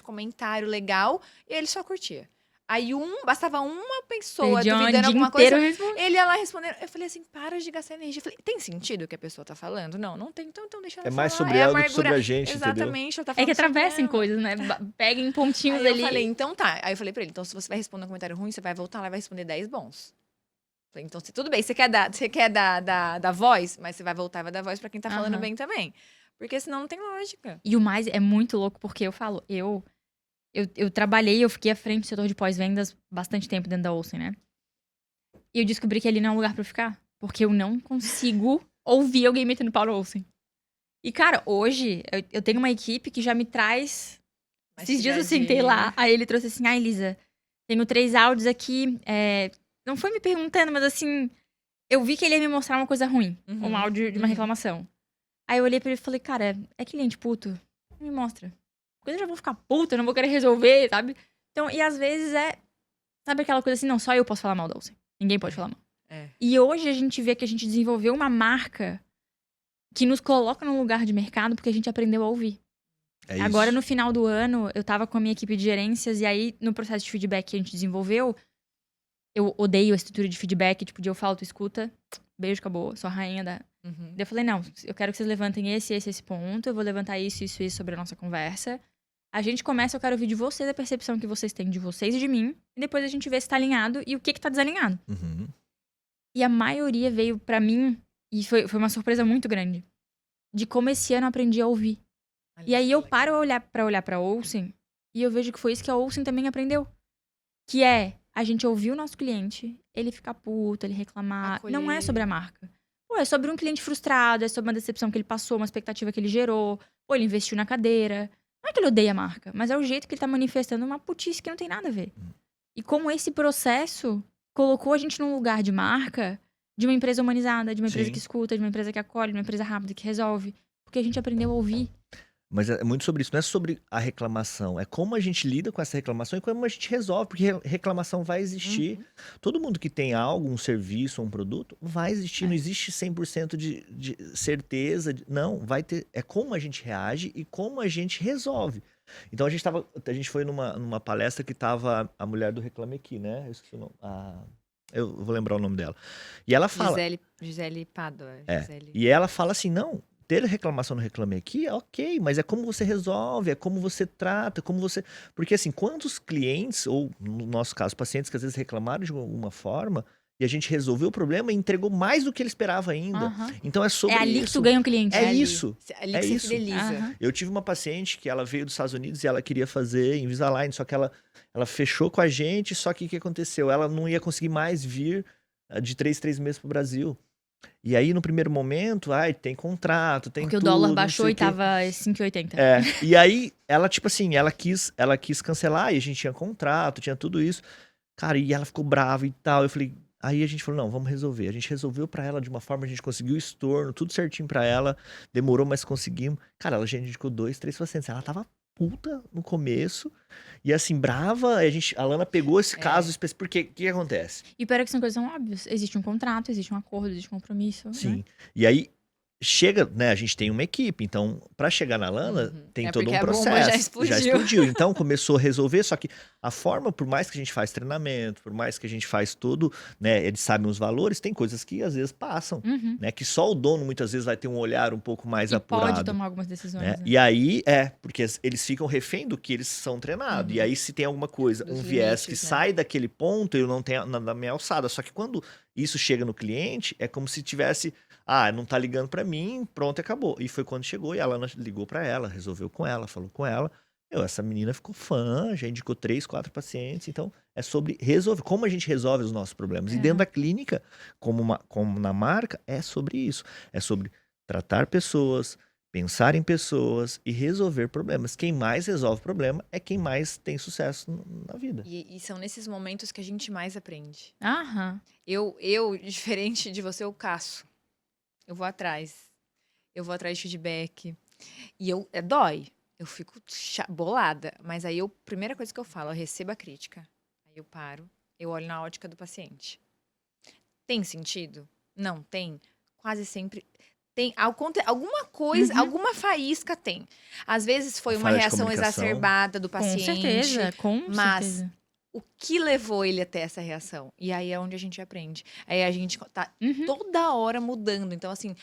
comentário legal, e ele só curtia. Aí bastava uma pessoa Perdi um duvidando dia alguma inteiro coisa, respondendo. ele ia lá respondendo. Eu falei assim, para de gastar energia. Eu falei, tem sentido o que a pessoa tá falando? Não tem, então deixa ela É mais falar. sobre ela do que amargura. sobre a gente, entendeu? Exatamente, ela tá É falando que sobre atravessam ela. coisas, né? Pega em pontinhos Aí eu ali. falei, então tá. Aí eu falei pra ele, então se você vai responder um comentário ruim, você vai voltar lá e vai responder 10 bons. Falei, então tudo bem, você quer dar voz, mas você vai voltar e vai dar voz pra quem tá falando Aham. bem também. Porque senão não tem lógica. E o mais é muito louco, porque eu falo, eu trabalhei, eu fiquei à frente do setor de pós-vendas bastante tempo dentro da Olsen, né? E eu descobri que ali não é um lugar pra eu ficar. Porque eu não consigo ouvir alguém metendo pau na Olsen. E, cara, hoje eu tenho uma equipe que já me traz. Esses dias eu sentei lá, aí ele trouxe assim, Elisa, tenho 3 áudios aqui. Não foi me perguntando, mas assim, eu vi que ele ia me mostrar uma coisa ruim. Uhum, Um áudio de uma reclamação. Aí eu olhei pra ele e falei, cara, é cliente puto? Me mostra. Porque eu já vou ficar puta, eu não vou querer resolver, sabe? Então, e às vezes sabe aquela coisa assim, não, só eu posso falar mal da Olsen. Ninguém pode falar mal. E hoje a gente vê que a gente desenvolveu uma marca que nos coloca num lugar de mercado porque a gente aprendeu a ouvir. É isso. Agora, no final do ano, eu tava com a minha equipe de gerências e aí, no processo de feedback que a gente desenvolveu, eu odeio a estrutura de feedback, tipo, de eu falo, tu escuta, beijo, acabou, sou a rainha da... Uhum. Daí eu falei, não, eu quero que vocês levantem esse ponto, eu vou levantar isso sobre a nossa conversa. A gente começa, eu quero ouvir de vocês a percepção que vocês têm de vocês e de mim, e depois a gente vê se tá alinhado e o que tá desalinhado. Uhum. E a maioria veio pra mim, e foi uma surpresa muito grande, de como esse ano eu aprendi a ouvir. E aí eu paro pra olhar pra Olsen, e eu vejo que foi isso que a Olsen também aprendeu. Que é, a gente ouvir o nosso cliente, ele ficar puto, ele reclamar. Acolher. Não é sobre a marca. Pô, é sobre um cliente frustrado, é sobre uma decepção que ele passou, uma expectativa que ele gerou. Pô, ele investiu na cadeira. Não é que ele odeia a marca, mas é o jeito que ele tá manifestando uma putice que não tem nada a ver. E como esse processo colocou a gente num lugar de marca de uma empresa humanizada, de uma empresa Sim. que escuta, de uma empresa que acolhe, de uma empresa rápida, que resolve. Porque a gente aprendeu a ouvir. Mas é muito sobre isso, não é sobre a reclamação, é como a gente lida com essa reclamação e como a gente resolve, porque reclamação vai existir. Todo mundo que tem algo, um serviço, um produto, vai existir, não existe 100% de certeza, não, vai ter, é como a gente reage e como a gente resolve. Então a gente foi numa palestra que tava a mulher do Reclame Aqui, né? Eu esqueci o nome, Eu vou lembrar o nome dela. E ela fala... Gisele Pádua. E ela fala assim, não, ter reclamação no Reclame Aqui é ok, mas é como você resolve, é como você trata, como você... Porque assim, quantos clientes, ou no nosso caso, pacientes que às vezes reclamaram de alguma forma, e a gente resolveu o problema e entregou mais do que ele esperava ainda. Aham. Então é sobre É ali que isso. tu ganha um cliente. É ali. isso. Ali É que você isso. fideliza. Aham. Eu tive uma paciente que ela veio dos Estados Unidos e ela queria fazer Invisalign, só que ela fechou com a gente, só que o que aconteceu? Ela não ia conseguir mais vir de 3 meses pro Brasil. E aí, no primeiro momento, tem contrato, tem Porque tudo, o dólar não baixou sei e o quê. tava 5,80. E aí, ela, tipo assim, ela quis cancelar, e a gente tinha contrato, tinha tudo isso. Cara, e ela ficou brava e tal. Eu falei, aí a gente falou, não, vamos resolver. A gente resolveu pra ela de uma forma, a gente conseguiu o estorno, tudo certinho pra ela. Demorou, mas conseguimos. Cara, ela já indicou 2, 3 pacientes. Ela tava puta no começo. E assim, brava, a Lana pegou esse caso específico. Porque o que acontece? E pior é que são coisas tão óbvias. Existe um contrato, existe um acordo, existe um compromisso. Né? Sim. E aí, chega, né? A gente tem uma equipe, então, pra chegar na Lana, tem todo porque um a bomba processo. já explodiu. Então, começou a resolver, só que a forma, por mais que a gente faz treinamento, por mais que a gente faz tudo, né? Eles sabem os valores, tem coisas que às vezes passam, Uhum. né? Que só o dono, muitas vezes, vai ter um olhar um pouco mais E apurado. pode tomar algumas decisões. Né? Né? E aí, porque eles ficam refém do que eles são treinados. E aí, se tem alguma coisa, Dos um viés limites, que né? sai daquele ponto, eu não tenho na minha alçada. Só que quando isso chega no cliente, é como se tivesse, não tá ligando pra mim, pronto, acabou. E foi quando chegou e a Lana ligou pra ela, resolveu com ela, falou com ela. Essa menina ficou fã, já indicou 3, 4 pacientes. Então, é sobre resolver, como a gente resolve os nossos problemas. E dentro da clínica, como na marca, é sobre isso. É sobre tratar pessoas, pensar em pessoas e resolver problemas. Quem mais resolve problema é quem mais tem sucesso na vida. E são nesses momentos que a gente mais aprende. Aham. Eu, diferente de você, eu caço. Eu vou atrás. Eu vou atrás de feedback. E dói. Eu fico bolada. Mas aí, primeira coisa que eu falo, eu recebo a crítica. Aí eu paro, eu olho na ótica do paciente. Tem sentido? Não tem? Quase sempre tem. Alguma coisa, alguma faísca tem. Às vezes foi uma Falha de reação comunicação. exacerbada do Com paciente. certeza, com mas certeza. o que levou ele até essa reação? E aí é onde a gente aprende. Aí a gente tá Uhum. toda hora mudando. Então, assim,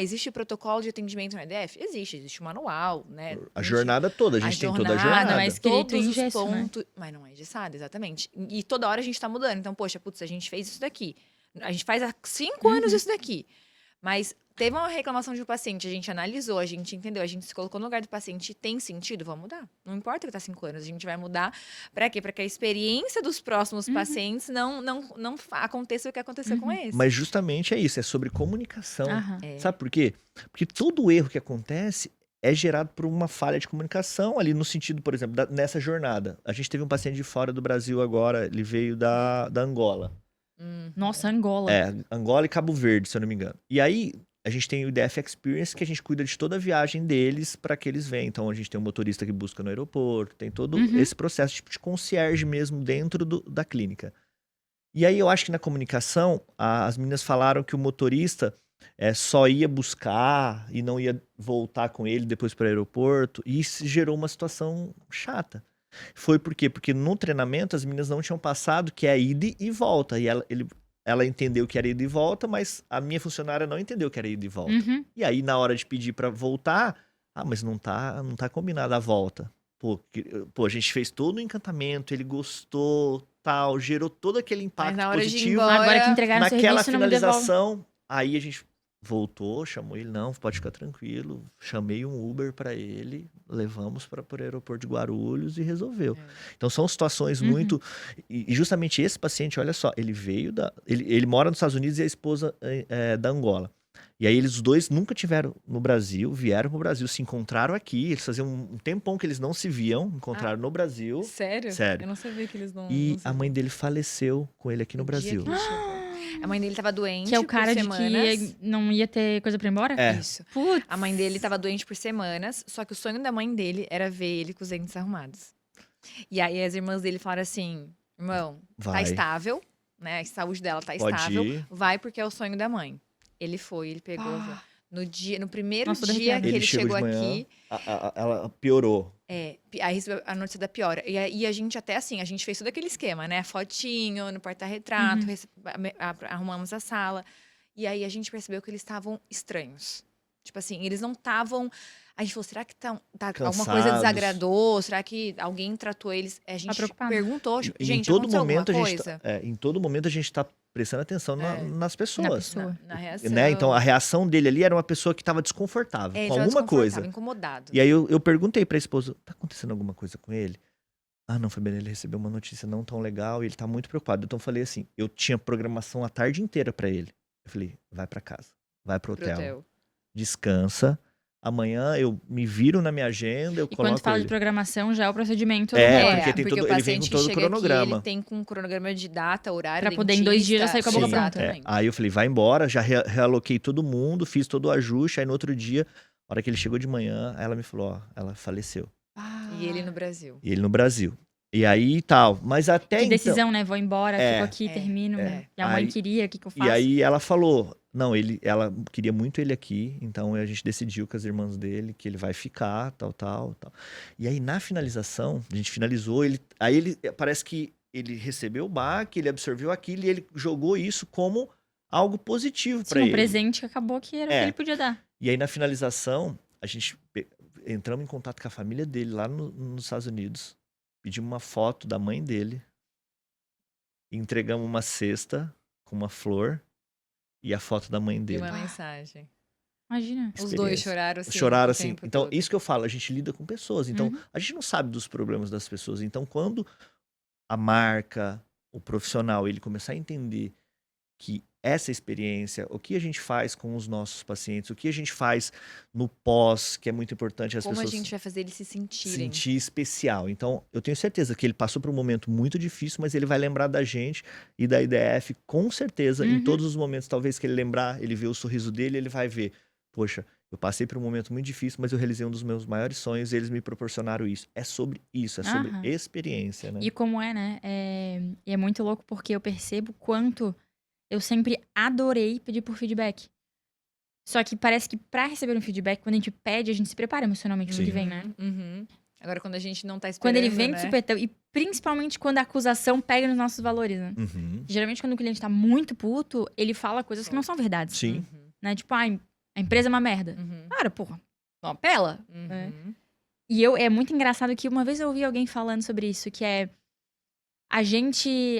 existe protocolo de atendimento no EDF? Existe o manual, né? A jornada toda, a gente tem toda a jornada, jornada. mas escrito Todos em os gesso, né? pontos. Mas não é engessado, exatamente. E toda hora a gente tá mudando. Então, poxa, a gente fez isso daqui. A gente faz há 5 anos isso daqui. Mas teve uma reclamação de um paciente, a gente analisou, a gente entendeu, a gente se colocou no lugar do paciente, tem sentido? Vamos mudar. Não importa que tá 5 anos, a gente vai mudar. Pra quê? Pra que a experiência dos próximos pacientes não aconteça o que aconteceu com esse. Mas justamente é isso, é sobre comunicação. Aham. Sabe por quê? Porque todo erro que acontece é gerado por uma falha de comunicação ali no sentido, por exemplo, nessa jornada. A gente teve um paciente de fora do Brasil agora, ele veio da Angola. Nossa, Angola. Angola e Cabo Verde, se eu não me engano. E aí, a gente tem o IDF Experience, que a gente cuida de toda a viagem deles para que eles venham. Então, a gente tem um motorista que busca no aeroporto, tem todo esse processo tipo de concierge mesmo dentro da clínica. E aí, eu acho que na comunicação, as meninas falaram que o motorista só ia buscar e não ia voltar com ele depois para o aeroporto. E isso gerou uma situação chata. Foi por quê? Porque no treinamento as meninas não tinham passado que é ida e volta. E ela entendeu que era ida e volta, mas a minha funcionária não entendeu que era ida e volta. E aí, na hora de pedir pra voltar, mas não tá combinada a volta. Pô, a gente fez todo o encantamento, ele gostou, tal, gerou todo aquele impacto Mas na hora de ir positivo. embora, Agora que entregaram o Naquela serviço, não me devolve. finalização, aí a gente voltou, chamou ele, não, pode ficar tranquilo. Chamei um Uber pra ele, levamos para o aeroporto de Guarulhos e resolveu. Então são situações muito... E justamente esse paciente, olha só, ele veio ele mora nos Estados Unidos e a esposa da Angola. E aí os dois nunca tiveram no Brasil, vieram pro Brasil, se encontraram aqui, eles faziam um tempão que eles não se viam, encontraram no Brasil. Sério? Sério. Eu não sabia que eles não... E não se a mãe viam. dele faleceu com ele aqui no No dia Brasil. que ele chegou. A mãe dele tava doente Que é o cara por de semanas. que não ia ter coisa pra ir embora? Isso. Putz. A mãe dele tava doente por semanas, só que o sonho da mãe dele era ver ele com os dentes arrumados. E aí as irmãs dele falaram assim, irmão, tá Vai. estável, né? A saúde dela tá Pode estável. ir. Vai porque é o sonho da mãe. Ele foi, ele pegou. No primeiro Nossa, tô dia arrepiada. que ele chegou chegou de manhã, aqui, ela piorou. Aí recebeu a notícia da piora. E aí a gente até assim, a gente fez todo aquele esquema, né? Fotinho no porta-retrato, arrumamos a sala. E aí a gente percebeu que eles estavam estranhos. Tipo assim, eles não estavam... A gente falou, será que alguma coisa Cansados. desagradou? Será que alguém tratou eles? A gente preocupada. perguntou, E gente, em todo aconteceu alguma momento coisa? em todo momento a gente tá prestando atenção nas pessoas. pessoa. Na reação. Né? Então a reação dele ali era uma pessoa que estava desconfortável Ele com tava alguma coisa. desconfortável, incomodado. E aí eu perguntei pra esposa, tá acontecendo alguma coisa com ele? Ah, não, Fabiana, ele recebeu uma notícia não tão legal e ele tá muito preocupado. Então eu falei assim, eu tinha programação a tarde inteira pra ele. Eu falei, vai pra casa, vai pro hotel, descansa. Amanhã eu me viro na minha agenda, eu E quando coloco fala de ele. programação, já é o procedimento. Porque tem porque todo- o ele vem com paciente todo o chega aqui, cronograma. ele tem com um cronograma de data, horário, Pra poder em 2 dias já sair com a boca Sim, pronta. Exatamente. Aí eu falei, vai embora, já realoquei todo mundo, fiz todo o ajuste. Aí no outro dia, a hora que ele chegou de manhã, ela me falou, ó, ela faleceu. E ele no Brasil. E ele no Brasil. E aí tal. Mas até Que então. decisão, né? Vou embora, fico aqui, É, termino. é. E a mãe Aí- queria, o que eu faço? E aí ela falou, não, ela queria muito ele aqui, então a gente decidiu com as irmãs dele que ele vai ficar, tal. E aí na finalização, a gente finalizou, aí ele parece que ele recebeu o baque, ele absorveu aquilo e ele jogou isso como algo positivo Sim, para um ele. presente que acabou que era o que ele podia dar. E aí na finalização, a gente entramos em contato com a família dele lá nos Estados Unidos, pedimos uma foto da mãe dele, e entregamos uma cesta com uma flor e a foto da mãe E dele. uma mensagem. Imagina. Os dois choraram assim. Choraram o assim. tempo Então, todo. isso que eu falo, a gente lida com pessoas. Então, Uhum. a gente não sabe dos problemas das pessoas. Então, quando a marca, o profissional, ele começar a entender que essa experiência, o que a gente faz com os nossos pacientes, o que a gente faz no pós, que é muito importante as Como a pessoas gente vai fazer eles se sentirem. sentir especial. Então, eu tenho certeza que ele passou por um momento muito difícil, mas ele vai lembrar da gente e da IDF, com certeza, em Uhum. todos os momentos, talvez que ele lembrar, ele vê o sorriso dele, ele vai ver, poxa, eu passei por um momento muito difícil, mas eu realizei um dos meus maiores sonhos e eles me proporcionaram isso. É sobre isso, é sobre Aham. experiência, né? E como é, né? E é muito louco porque eu percebo quanto eu sempre adorei pedir por feedback. Só que parece que pra receber um feedback, quando a gente pede, a gente se prepara emocionalmente no Sim. que vem, né? Uhum. Agora, quando a gente não tá esperando, Quando ele vem né? de supetão, e principalmente quando a acusação pega nos nossos valores, né? Uhum. Geralmente, quando o cliente tá muito puto, ele fala coisas que não são verdades. Sim. Uhum. Né? Tipo, a empresa é uma merda. Uhum. Cara, porra, não apela. Uhum. E é muito engraçado que uma vez eu ouvi alguém falando sobre isso, que é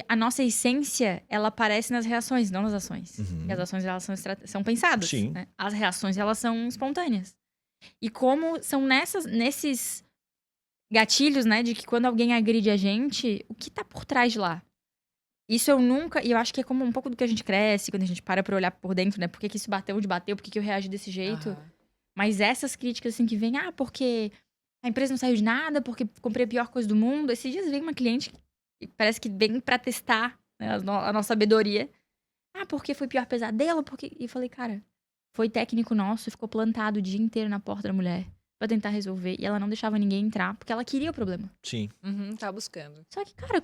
a nossa essência, ela aparece nas reações, não nas ações. Uhum. E as ações, elas são pensadas. Sim. Né? As reações, elas são espontâneas. E como são nesses gatilhos, né, de que quando alguém agride a gente, o que tá por trás de lá? Isso e eu acho que é como um pouco do que a gente cresce, quando a gente para pra olhar por dentro, né? Por que isso bateu onde bateu, por que eu reagi desse jeito? Aham. Mas essas críticas, assim, que vêm, porque a empresa não saiu de nada, porque comprei a pior coisa do mundo. Esses dias vem uma cliente que parece que vem pra testar, né, a nossa sabedoria. Porque foi o pior pesadelo, porque... E falei, cara, foi técnico nosso, ficou plantado o dia inteiro na porta da mulher pra tentar resolver. E ela não deixava ninguém entrar, porque ela queria o problema. Sim. Uhum, tá buscando. Só que, cara,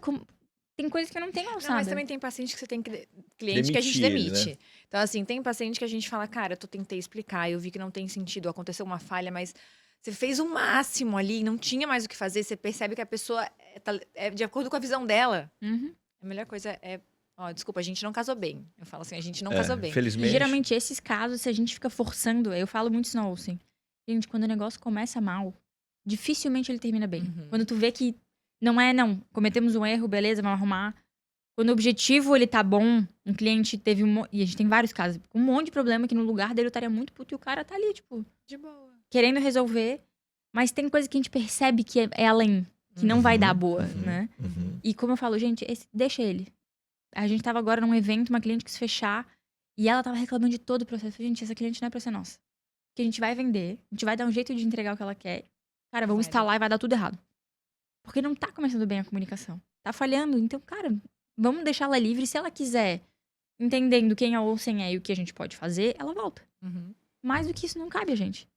tem coisas que eu não tenho Não, alçada. mas também tem paciente que você tem que... Cliente que a gente Demitir ele, demite. Então, assim, tem paciente que a gente fala, cara, eu tentei explicar, eu vi que não tem sentido, aconteceu uma falha, mas você fez o máximo ali, não tinha mais o que fazer, você percebe que a pessoa é de acordo com a visão dela. Uhum. A melhor coisa é... Ó, desculpa, a gente não casou bem. Eu falo assim, a gente não casou bem. E Felizmente. geralmente, esses casos, se a gente fica forçando... Eu falo muito isso no Olsen. Gente, quando o negócio começa mal, dificilmente ele termina bem. Uhum. Quando tu vê que não, cometemos um erro, beleza, vamos arrumar. Quando o objetivo, ele tá bom, um cliente teve e a gente tem vários casos, um monte de problema que no lugar dele eu estaria muito puto e o cara tá ali, tipo, De boa. querendo resolver. Mas tem coisa que a gente percebe que é além, que não vai dar boa, né? Uhum. E como eu falo, gente, deixa ele. A gente tava agora num evento, uma cliente quis fechar e ela tava reclamando de todo o processo. Eu falei, gente, essa cliente não é pra ser nossa. Porque a gente vai vender, a gente vai dar um jeito de entregar o que ela quer. Cara, vamos Vai instalar e vai dar tudo errado. Porque não tá começando bem a comunicação. Tá falhando. Então, cara, vamos deixar ela livre. Se ela quiser, entendendo quem a Olsen é e o que a gente pode fazer, ela volta. Uhum. Mais do que isso não cabe a gente.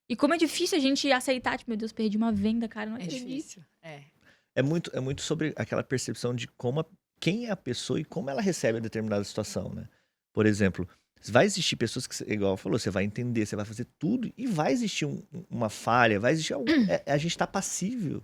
E como é difícil a gente aceitar, tipo, meu Deus, perdi uma venda, cara, não É acredito. difícil. É. É muito sobre aquela percepção de quem é a pessoa e como ela recebe a determinada situação, né? Por exemplo, Vai existir pessoas que, igual falou, você vai entender, você vai fazer tudo e vai existir uma falha, vai existir algo. A gente tá passível.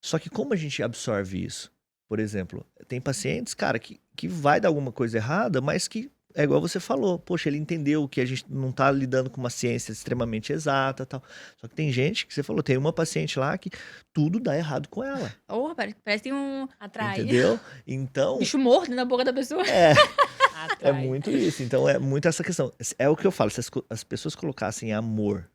Só que como a gente absorve isso? Por exemplo, tem pacientes, cara, que vai dar alguma coisa errada, mas que é igual você falou. Poxa, ele entendeu que a gente não tá lidando com uma ciência extremamente exata e tal. Só que tem gente que você falou, tem uma paciente lá que tudo dá errado com ela. Oh, parece que tem um Atrai. Entendeu? Então, bicho morto na boca da pessoa. é Atrai. muito isso. Então, é muito essa questão. É o que eu falo, se as pessoas colocassem amor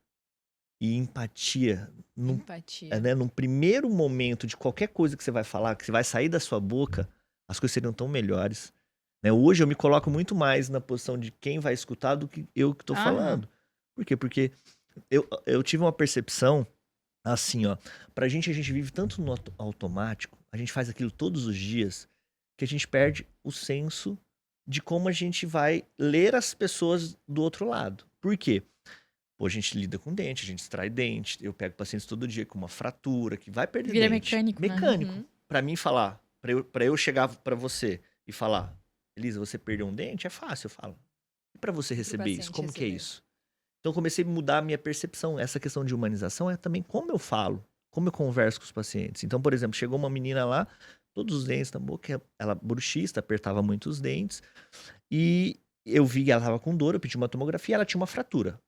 e empatia Empatia. num primeiro momento de qualquer coisa que você vai falar, que vai sair da sua boca, as coisas seriam tão melhores. Né? Hoje eu me coloco muito mais na posição de quem vai escutar do que eu que tô falando. Por quê? Porque eu tive uma percepção assim, ó. A gente vive tanto no automático, a gente faz aquilo todos os dias, que a gente perde o senso de como a gente vai ler as pessoas do outro lado. Por quê? Pô, a gente lida com dente, a gente extrai dente. Eu pego pacientes todo dia com uma fratura, que vai perder Vira dente. mecânico, né? Mecânico. Uhum. Pra mim falar, pra eu chegar pra você e falar, Elisa, você perdeu um dente? É fácil, eu falo. E pra você receber isso? paciente Como que é receber. isso? Então eu comecei a mudar a minha percepção. Essa questão de humanização é também como eu falo, como eu converso com os pacientes. Então, por exemplo, chegou uma menina lá, todos os dentes na boca, ela bruxista, apertava muito os dentes. E eu vi que ela tava com dor, eu pedi uma tomografia, ela tinha uma fratura.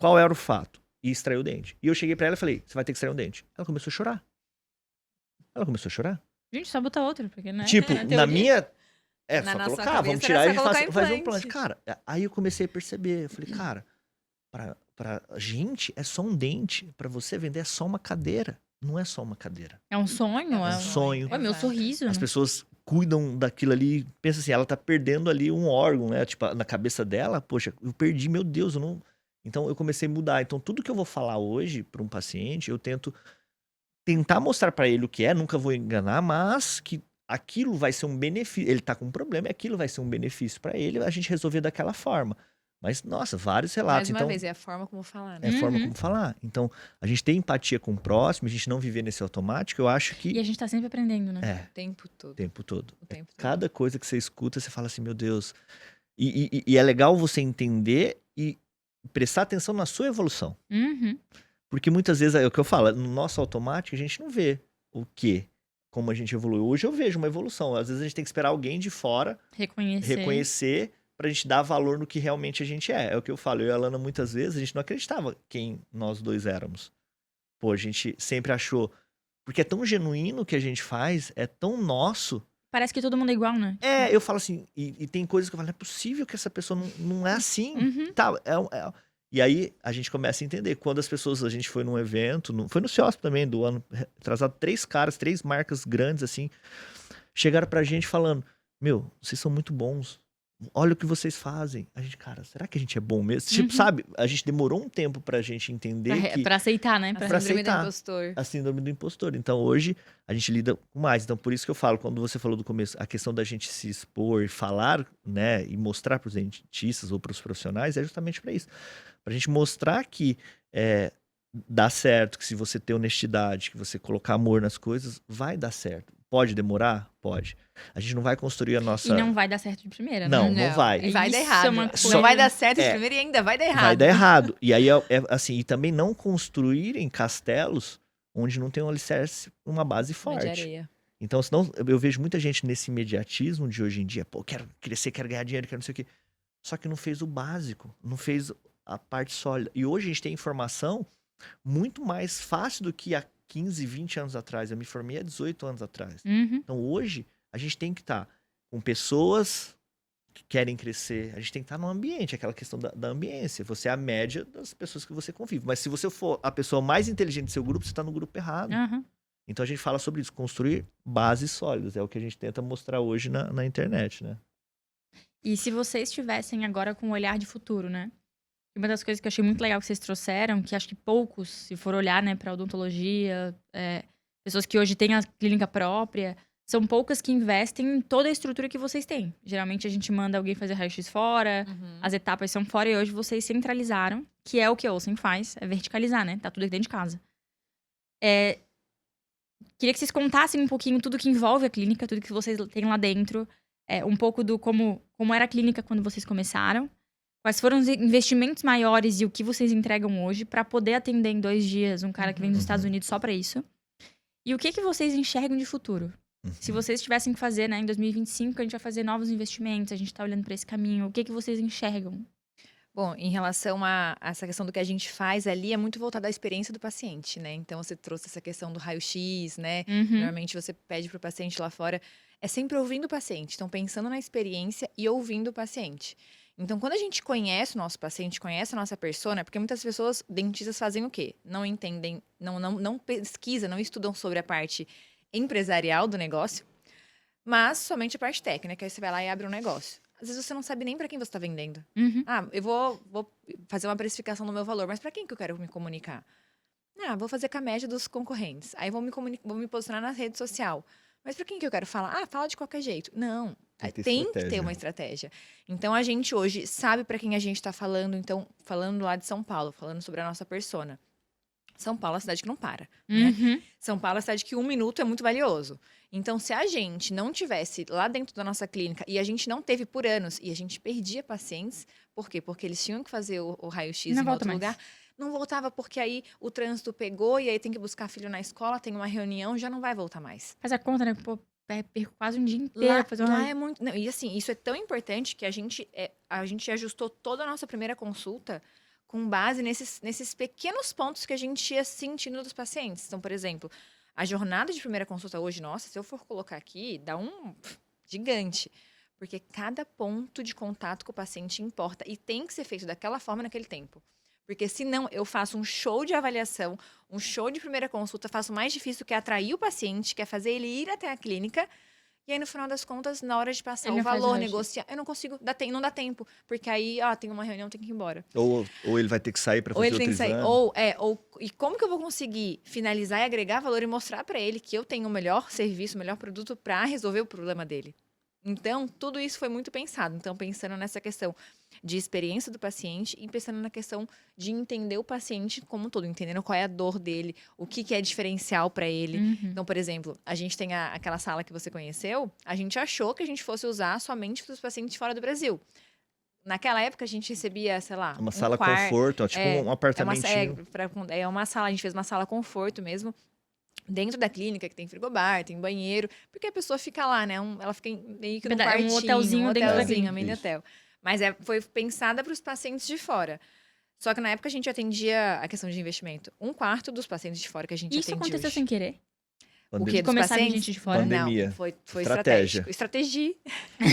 Qual era o fato? E extraiu o dente. E eu cheguei pra ela e falei, você vai ter que extrair um dente. Ela começou a chorar. Gente, só botar outro, porque, né? Tipo, teoria. na minha... Na só nossa colocar, cabeça vamos era tirar só e colocar fazer um implante. implante. Cara, aí eu comecei a perceber. Eu falei, cara, pra gente é só um dente. Pra você vender é só uma cadeira. Não é só uma cadeira. É um sonho? um sonho. Ué, meu Exato. sorriso, As né? pessoas cuidam daquilo ali. Pensa assim, ela tá perdendo ali um órgão, né? Tipo, na cabeça dela, poxa, eu perdi, meu Deus, eu não... Então eu comecei a mudar. Então tudo que eu vou falar hoje para um paciente, eu tento tentar mostrar para ele o que é, nunca vou enganar, mas que aquilo vai ser um benefício. Ele tá com um problema e aquilo vai ser um benefício para ele, a gente resolver daquela forma. Mas, nossa, vários relatos. Mais uma Então, vez, é a forma como falar, é né? a forma Uhum. como falar. Então, a gente ter empatia com o próximo, a gente não viver nesse automático, eu acho E que a gente tá sempre aprendendo, né? é, O tempo todo. o tempo todo. O tempo todo. Cada coisa que você escuta, você fala assim, meu Deus. E é legal você entender e prestar atenção na sua evolução. Uhum. Porque muitas vezes, é o que eu falo, no nosso automático a gente não vê o quê, como a gente evoluiu. Hoje eu vejo uma evolução. Às vezes a gente tem que esperar alguém de fora reconhecer pra gente dar valor no que realmente a gente é. É o que eu falo. Eu e a Alana, muitas vezes, a gente não acreditava quem nós dois éramos. Pô, a gente sempre achou... Porque é tão genuíno o que a gente faz, é tão nosso. Parece que todo mundo é igual, né? Eu falo assim, e tem coisas que eu falo, não é possível que essa pessoa não é assim. Uhum. Tá, e aí a gente começa a entender. Quando as pessoas, a gente foi num evento, foi no CIOSP também, do ano atrasado, 3 marcas grandes assim, chegaram pra gente falando, meu, vocês são muito bons. Olha o que vocês fazem. A gente, cara, será que a gente é bom mesmo? Tipo, sabe, a gente demorou um tempo pra gente entender que... Pra aceitar, né? Pra Síndrome do aceitar. impostor. A síndrome do impostor. Então, hoje, a gente lida com mais. Então, por isso que eu falo, quando você falou do começo, a questão da gente se expor e falar, né, e mostrar pros dentistas ou pros profissionais, é justamente pra isso. Pra gente mostrar que dá certo, que se você ter honestidade, que você colocar amor nas coisas, vai dar certo. Pode demorar? Pode. A gente não vai construir a nossa... E não vai dar certo de primeira, né? Não vai. E vai dar Isso errado. é uma Só coisa- vai dar certo de É. primeiro e ainda vai dar errado. Vai dar errado. E aí, assim, e também não construírem castelos onde não tem um alicerce, uma base Vai de forte. areia. Então, senão, eu vejo muita gente nesse imediatismo de hoje em dia, pô, quero crescer, quero ganhar dinheiro, quero não sei o quê. Só que não fez o básico, não fez a parte sólida. E hoje a gente tem informação muito mais fácil do que há 15, 20 anos atrás. Eu me formei há 18 anos atrás. Uhum. Então, hoje, a gente tem que estar com pessoas que querem crescer. A gente tem que estar no ambiente, aquela questão da ambiência. Você é a média das pessoas que você convive. Mas se você for a pessoa mais inteligente do seu grupo, você está no grupo errado. Aham. Então, a gente fala sobre isso, construir bases sólidas. É o que a gente tenta mostrar hoje na internet, né? E se vocês estivessem agora com um olhar de futuro, né? E uma das coisas que eu achei muito legal que vocês trouxeram, que acho que poucos, se for olhar, né, pra odontologia, pessoas que hoje têm a clínica própria, são poucas que investem em toda a estrutura que vocês têm. Geralmente a gente manda alguém fazer raio-x fora, as etapas são fora, e hoje vocês centralizaram, que é o que a Olsen faz, é verticalizar, né? Tá tudo aqui dentro de casa. Queria que vocês contassem um pouquinho tudo que envolve a clínica, tudo que vocês têm lá dentro, um pouco do como era a clínica quando vocês começaram, Quais foram os investimentos maiores e o que vocês entregam hoje pra poder atender em 2 dias um cara que vem dos Estados Unidos só pra isso? E o que vocês enxergam de futuro? Se vocês tivessem que fazer, né, em 2025, a gente vai fazer novos investimentos, a gente tá olhando pra esse caminho. O que vocês enxergam? Bom, em relação a essa questão do que a gente faz ali, é muito voltada à experiência do paciente, né? Então, você trouxe essa questão do raio-x, né? Normalmente você pede para o paciente lá fora, é sempre ouvindo o paciente. Então, pensando na experiência e ouvindo o paciente. Então, quando a gente conhece o nosso paciente, conhece a nossa persona, porque muitas pessoas, dentistas, fazem o quê? Não entendem, não pesquisam, não estudam sobre a parte empresarial do negócio, mas somente a parte técnica. Aí você vai lá e abre um negócio. Às vezes você não sabe nem para quem você está vendendo. Ah, eu vou fazer uma precificação do meu valor, mas para quem que eu quero me comunicar? Ah, vou fazer com a média dos concorrentes. Aí vou me posicionar na rede social. Mas para quem que eu quero falar? Ah, fala de qualquer jeito. Não, tem que ter uma estratégia. Então a gente hoje sabe para quem a gente está falando. Então, falando lá de São Paulo, falando sobre a nossa persona. São Paulo é uma cidade que não para, né? São Paulo é uma cidade que 1 minuto é muito valioso. Então, se a gente não tivesse lá dentro da nossa clínica, e a gente não teve por anos, e a gente perdia pacientes, por quê? Porque eles tinham que fazer o raio-x em outro lugar. Não voltava porque aí o trânsito pegou, e aí tem que buscar filho na escola, tem uma reunião, já não vai voltar mais. Faz a conta, né? Pô, perco quase um dia inteiro pra fazer lá é muito... Não, e assim, isso é tão importante que a gente ajustou toda a nossa primeira consulta com base nesses pequenos pontos que a gente ia sentindo dos pacientes. Então, por exemplo, a jornada de primeira consulta hoje, nossa, se eu for colocar aqui, dá um gigante. Porque cada ponto de contato com o paciente importa e tem que ser feito daquela forma naquele tempo. Porque senão eu faço um show de avaliação, um show de primeira consulta, faço o mais difícil que é atrair o paciente, que é fazer ele ir até a clínica. E aí, no final das contas, na hora de passar o valor, negociar, eu não consigo, não dá tempo. Porque aí, tem uma reunião, tem que ir embora. Ou ele vai ter que sair para fazer outro exame. E como que eu vou conseguir finalizar e agregar valor e mostrar para ele que eu tenho o melhor serviço, o melhor produto para resolver o problema dele? Então, tudo isso foi muito pensado. Então, pensando nessa questão de experiência do paciente e pensando na questão de entender o paciente como um todo, entendendo qual é a dor dele, o que é diferencial para ele. Então, por exemplo, a gente tem aquela sala que você conheceu, a gente achou que a gente fosse usar somente para os pacientes fora do Brasil. Naquela época, a gente recebia, sei lá, uma sala conforto, tipo um apartamentinho. É uma sala, a gente fez uma sala conforto mesmo, dentro da clínica, que tem frigobar, tem banheiro, porque a pessoa fica lá, né? Ela fica meio que num quartinho. Um hotelzinho dentro da clínica. Um mini hotel. Mas foi pensada para os pacientes de fora. Só que na época a gente atendia a questão de investimento. 1/4 dos pacientes de fora que a gente Isso atendia aconteceu hoje. sem querer? O que? Começar a gente de fora? Pandemia. Não, foi Estratégia. Estratégia.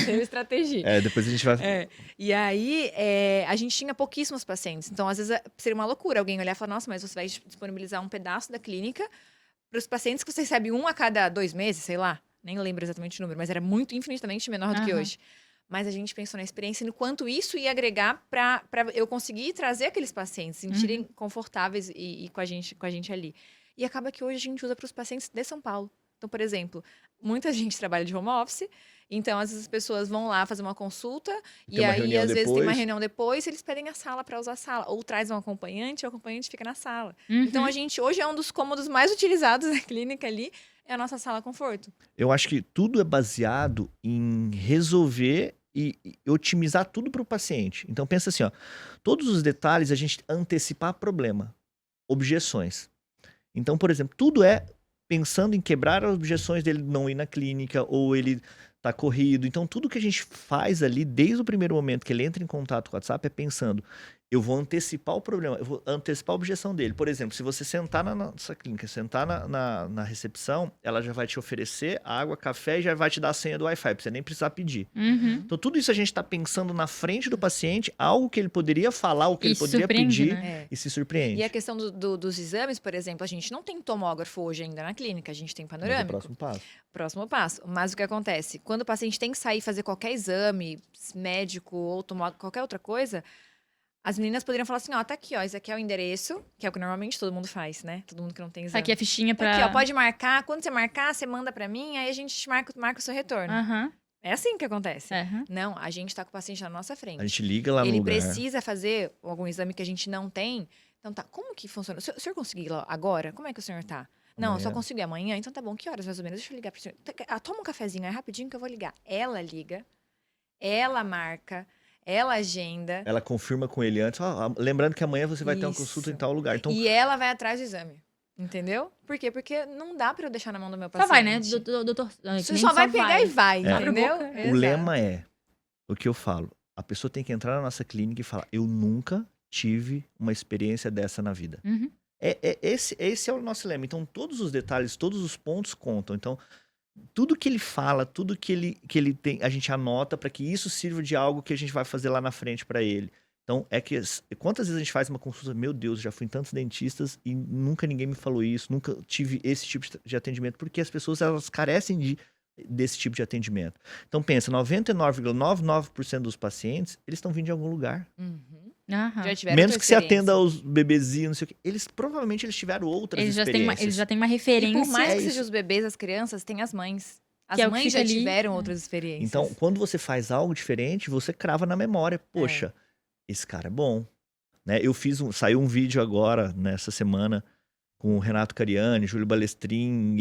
Teve estratégia. Depois a gente vai... E aí, a gente tinha pouquíssimos pacientes. Então, às vezes, seria uma loucura alguém olhar e falar, nossa, mas você vai disponibilizar um pedaço da clínica para os pacientes que você recebe 1 a cada 2 meses, sei lá. Nem lembro exatamente o número, mas era muito infinitamente menor do que hoje. Mas a gente pensou na experiência e no quanto isso ia agregar para eu conseguir trazer aqueles pacientes, sentirem confortáveis e com a gente ali. E acaba que hoje a gente usa para os pacientes de São Paulo. Então, por exemplo, muita gente trabalha de home office, então às vezes as pessoas vão lá fazer uma consulta e aí às vezes tem uma reunião depois, eles pedem a sala para usar a sala, ou traz um acompanhante, o acompanhante fica na sala. Então a gente hoje é um dos cômodos mais utilizados da clínica ali, é a nossa sala conforto. Eu acho que tudo é baseado em resolver e otimizar tudo para o paciente. Então pensa assim, todos os detalhes a gente antecipar problema, objeções. Então, por exemplo, tudo é pensando em quebrar as objeções dele não ir na clínica ou ele tá corrido. Então, tudo que a gente faz ali, desde o primeiro momento que ele entra em contato com o WhatsApp, é pensando, eu vou antecipar o problema, eu vou antecipar a objeção dele. Por exemplo, se você sentar na nossa clínica, sentar na recepção, ela já vai te oferecer água, café e já vai te dar a senha do Wi-Fi, pra você nem precisar pedir. Então, tudo isso a gente tá pensando na frente do paciente, algo que ele poderia falar, o que ele poderia pedir, né? E se surpreende. E a questão dos exames, por exemplo, a gente não tem tomógrafo hoje ainda na clínica, a gente tem panorâmico. Mas é o próximo passo. Próximo passo. Mas o que acontece? Quando o paciente tem que sair e fazer qualquer exame, médico ou tomógrafo, qualquer outra coisa, as meninas poderiam falar assim, tá aqui, esse aqui é o endereço, que é o que normalmente todo mundo faz, né? Todo mundo que não tem exame. Tá aqui a fichinha pra... Tá aqui, pode marcar. Quando você marcar, você manda pra mim, aí a gente marca o seu retorno. É assim que acontece. Não, a gente tá com o paciente na nossa frente. A gente liga lá no lugar. Ele precisa fazer algum exame que a gente não tem. Então tá, como que funciona? O senhor conseguiu ir lá agora? Como é que o senhor tá? Não, eu só consigo ir amanhã. Então tá bom, que horas mais ou menos? Deixa eu ligar pro senhor. Toma um cafezinho aí rapidinho que eu vou ligar. Ela liga, ela marca, ela agenda. Ela confirma com ele antes. Lembrando que amanhã você vai ter uma Isso. consulta em tal lugar. Então, E ela vai atrás do exame. Entendeu? Por quê? Porque não dá pra eu deixar na mão do meu Só paciente. vai, né? Doutor. Você só vai pegar e vai, Abre a entendeu? boca. o Exato. lema é o que eu falo. A pessoa tem que entrar na nossa clínica e falar: eu nunca tive uma experiência dessa na vida. Uhum. Esse é o nosso lema. Então, todos os detalhes, todos os pontos contam. Então, tudo que ele fala, tudo que ele tem, a gente anota para que isso sirva de algo que a gente vai fazer lá na frente para ele. Então, quantas vezes a gente faz uma consulta, meu Deus, já fui em tantos dentistas e nunca ninguém me falou isso, nunca tive esse tipo de atendimento, porque as pessoas, elas carecem desse tipo de atendimento. Então, pensa, 99,99% dos pacientes, eles estão vindo de algum lugar. Uhum. Aham. Já tiveram Menos outra que se atenda experiência. aos bebezinhos, não sei o quê. Provavelmente eles tiveram outras Eles já experiências. têm uma E referência. por mais É que isso. sejam os bebês, as crianças, tem as mães. As Que é o que mães fica já ali. tiveram outras experiências. Então, quando você faz algo diferente, você crava na memória. Poxa, esse cara é bom. Né? Saiu um vídeo agora, nessa semana, com o Renato Cariani, Júlio Balestrin,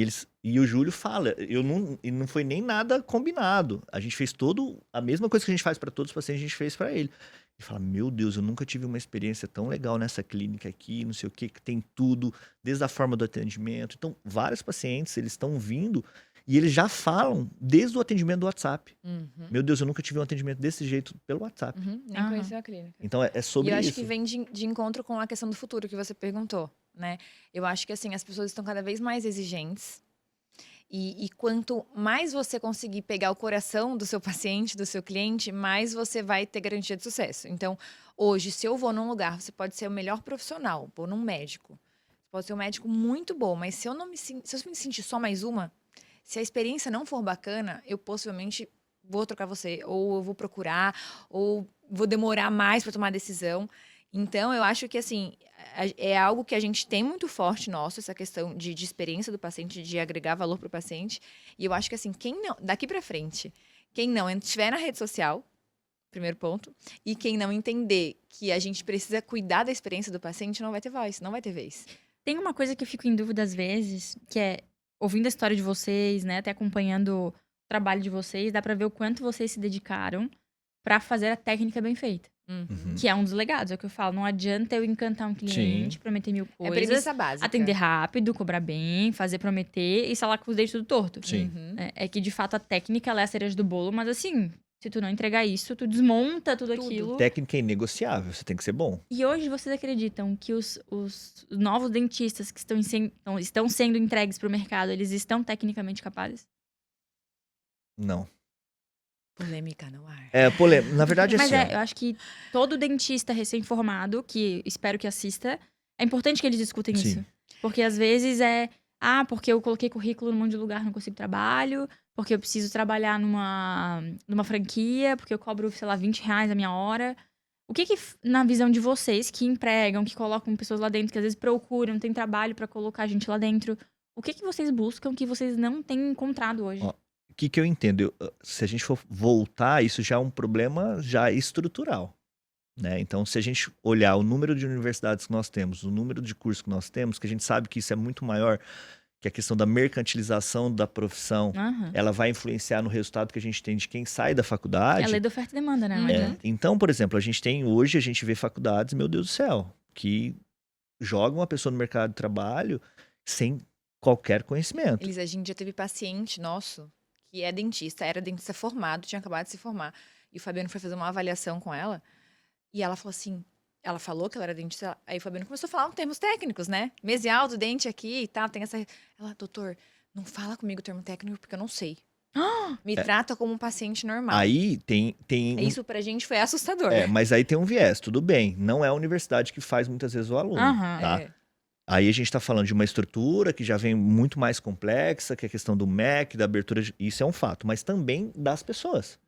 e o Júlio fala, e não foi nem nada combinado. A gente fez a mesma coisa que a gente faz para todos os pacientes, a gente fez para ele. Ele fala, meu Deus, eu nunca tive uma experiência tão legal nessa clínica aqui, não sei o que tem tudo, desde a forma do atendimento. Então, vários pacientes, eles estão vindo e eles já falam desde o atendimento do WhatsApp. Uhum. Meu Deus, eu nunca tive um atendimento desse jeito pelo WhatsApp. Uhum. Nem Aham. conheceu a clínica. Então, é sobre E eu isso. acho que vem de encontro com a questão do futuro que você perguntou, né? Eu acho que, assim, as pessoas estão cada vez mais exigentes. E quanto mais você conseguir pegar o coração do seu paciente, do seu cliente, mais você vai ter garantia de sucesso. Então, hoje, se eu vou num lugar, você pode ser o melhor profissional, vou num médico. Você pode ser um médico muito bom, mas se eu me sentir só mais uma, se a experiência não for bacana, eu possivelmente vou trocar você, ou eu vou procurar, ou vou demorar mais para tomar a decisão. Então, eu acho que, assim, é algo que a gente tem muito forte nosso, essa questão de experiência do paciente, de agregar valor para o paciente. E eu acho que, assim, quem não, daqui para frente, quem não estiver na rede social, primeiro ponto, e quem não entender que a gente precisa cuidar da experiência do paciente, não vai ter voz, não vai ter vez. Tem uma coisa que eu fico em dúvida às vezes, que é, ouvindo a história de vocês, né, até acompanhando o trabalho de vocês, dá pra ver o quanto vocês se dedicaram pra fazer a técnica bem feita. Uhum. Que é um dos legados, é o que eu falo. Não adianta eu encantar um cliente, prometer mil É coisas, premissa básica. atender rápido, cobrar bem, fazer prometer e salar com os dentes tudo torto. Sim. Uhum. É que, de fato, a técnica ela é a cereja do bolo, mas assim, se tu não entregar isso, tu desmonta tudo Tudo. aquilo. Técnica é inegociável, você tem que ser bom. E hoje vocês acreditam que os novos dentistas que estão sendo entregues pro mercado, eles estão tecnicamente capazes? Não. Polêmica no ar. É polêmico. Na verdade, Mas assim, ó, eu acho que todo dentista recém-formado, que espero que assista, é importante que eles escutem Sim. isso. Porque às vezes porque eu coloquei currículo num monte de lugar, não consigo trabalho, porque eu preciso trabalhar numa franquia, porque eu cobro, sei lá, R$20 a minha hora. O que na visão de vocês, que empregam, que colocam pessoas lá dentro, que às vezes procuram, tem trabalho pra colocar gente lá dentro, o que vocês buscam que vocês não têm encontrado hoje? Ó, o que eu entendo? Se a gente for voltar, isso já é um problema já estrutural. Né? Então, se a gente olhar o número de universidades que nós temos, o número de cursos que nós temos, que a gente sabe que isso é muito maior, que a questão da mercantilização da profissão, Aham. ela vai influenciar no resultado que a gente tem de quem sai da faculdade. É a lei da oferta e demanda, né? Não É. adianta. Então, por exemplo, hoje a gente vê faculdades, meu Deus do céu, que jogam a pessoa no mercado de trabalho sem qualquer conhecimento. Elisa, a gente já teve paciente nosso que era dentista formado, tinha acabado de se formar. E o Fabiano foi fazer uma avaliação com ela. E ela falou assim, ela falou que ela era dentista, aí o Fabiano começou a falar em termos técnicos, né? Mesial do dente aqui e tal, tem essa... Ela, doutor, não fala comigo termo técnico porque eu não sei. Me trata como um paciente normal. Aí tem Isso pra gente foi assustador. mas aí tem um viés, tudo bem. Não é a universidade que faz muitas vezes o aluno, Aham. tá? É. Aí a gente está falando de uma estrutura que já vem muito mais complexa, que é a questão do MEC, da abertura, isso é um fato, mas também das pessoas.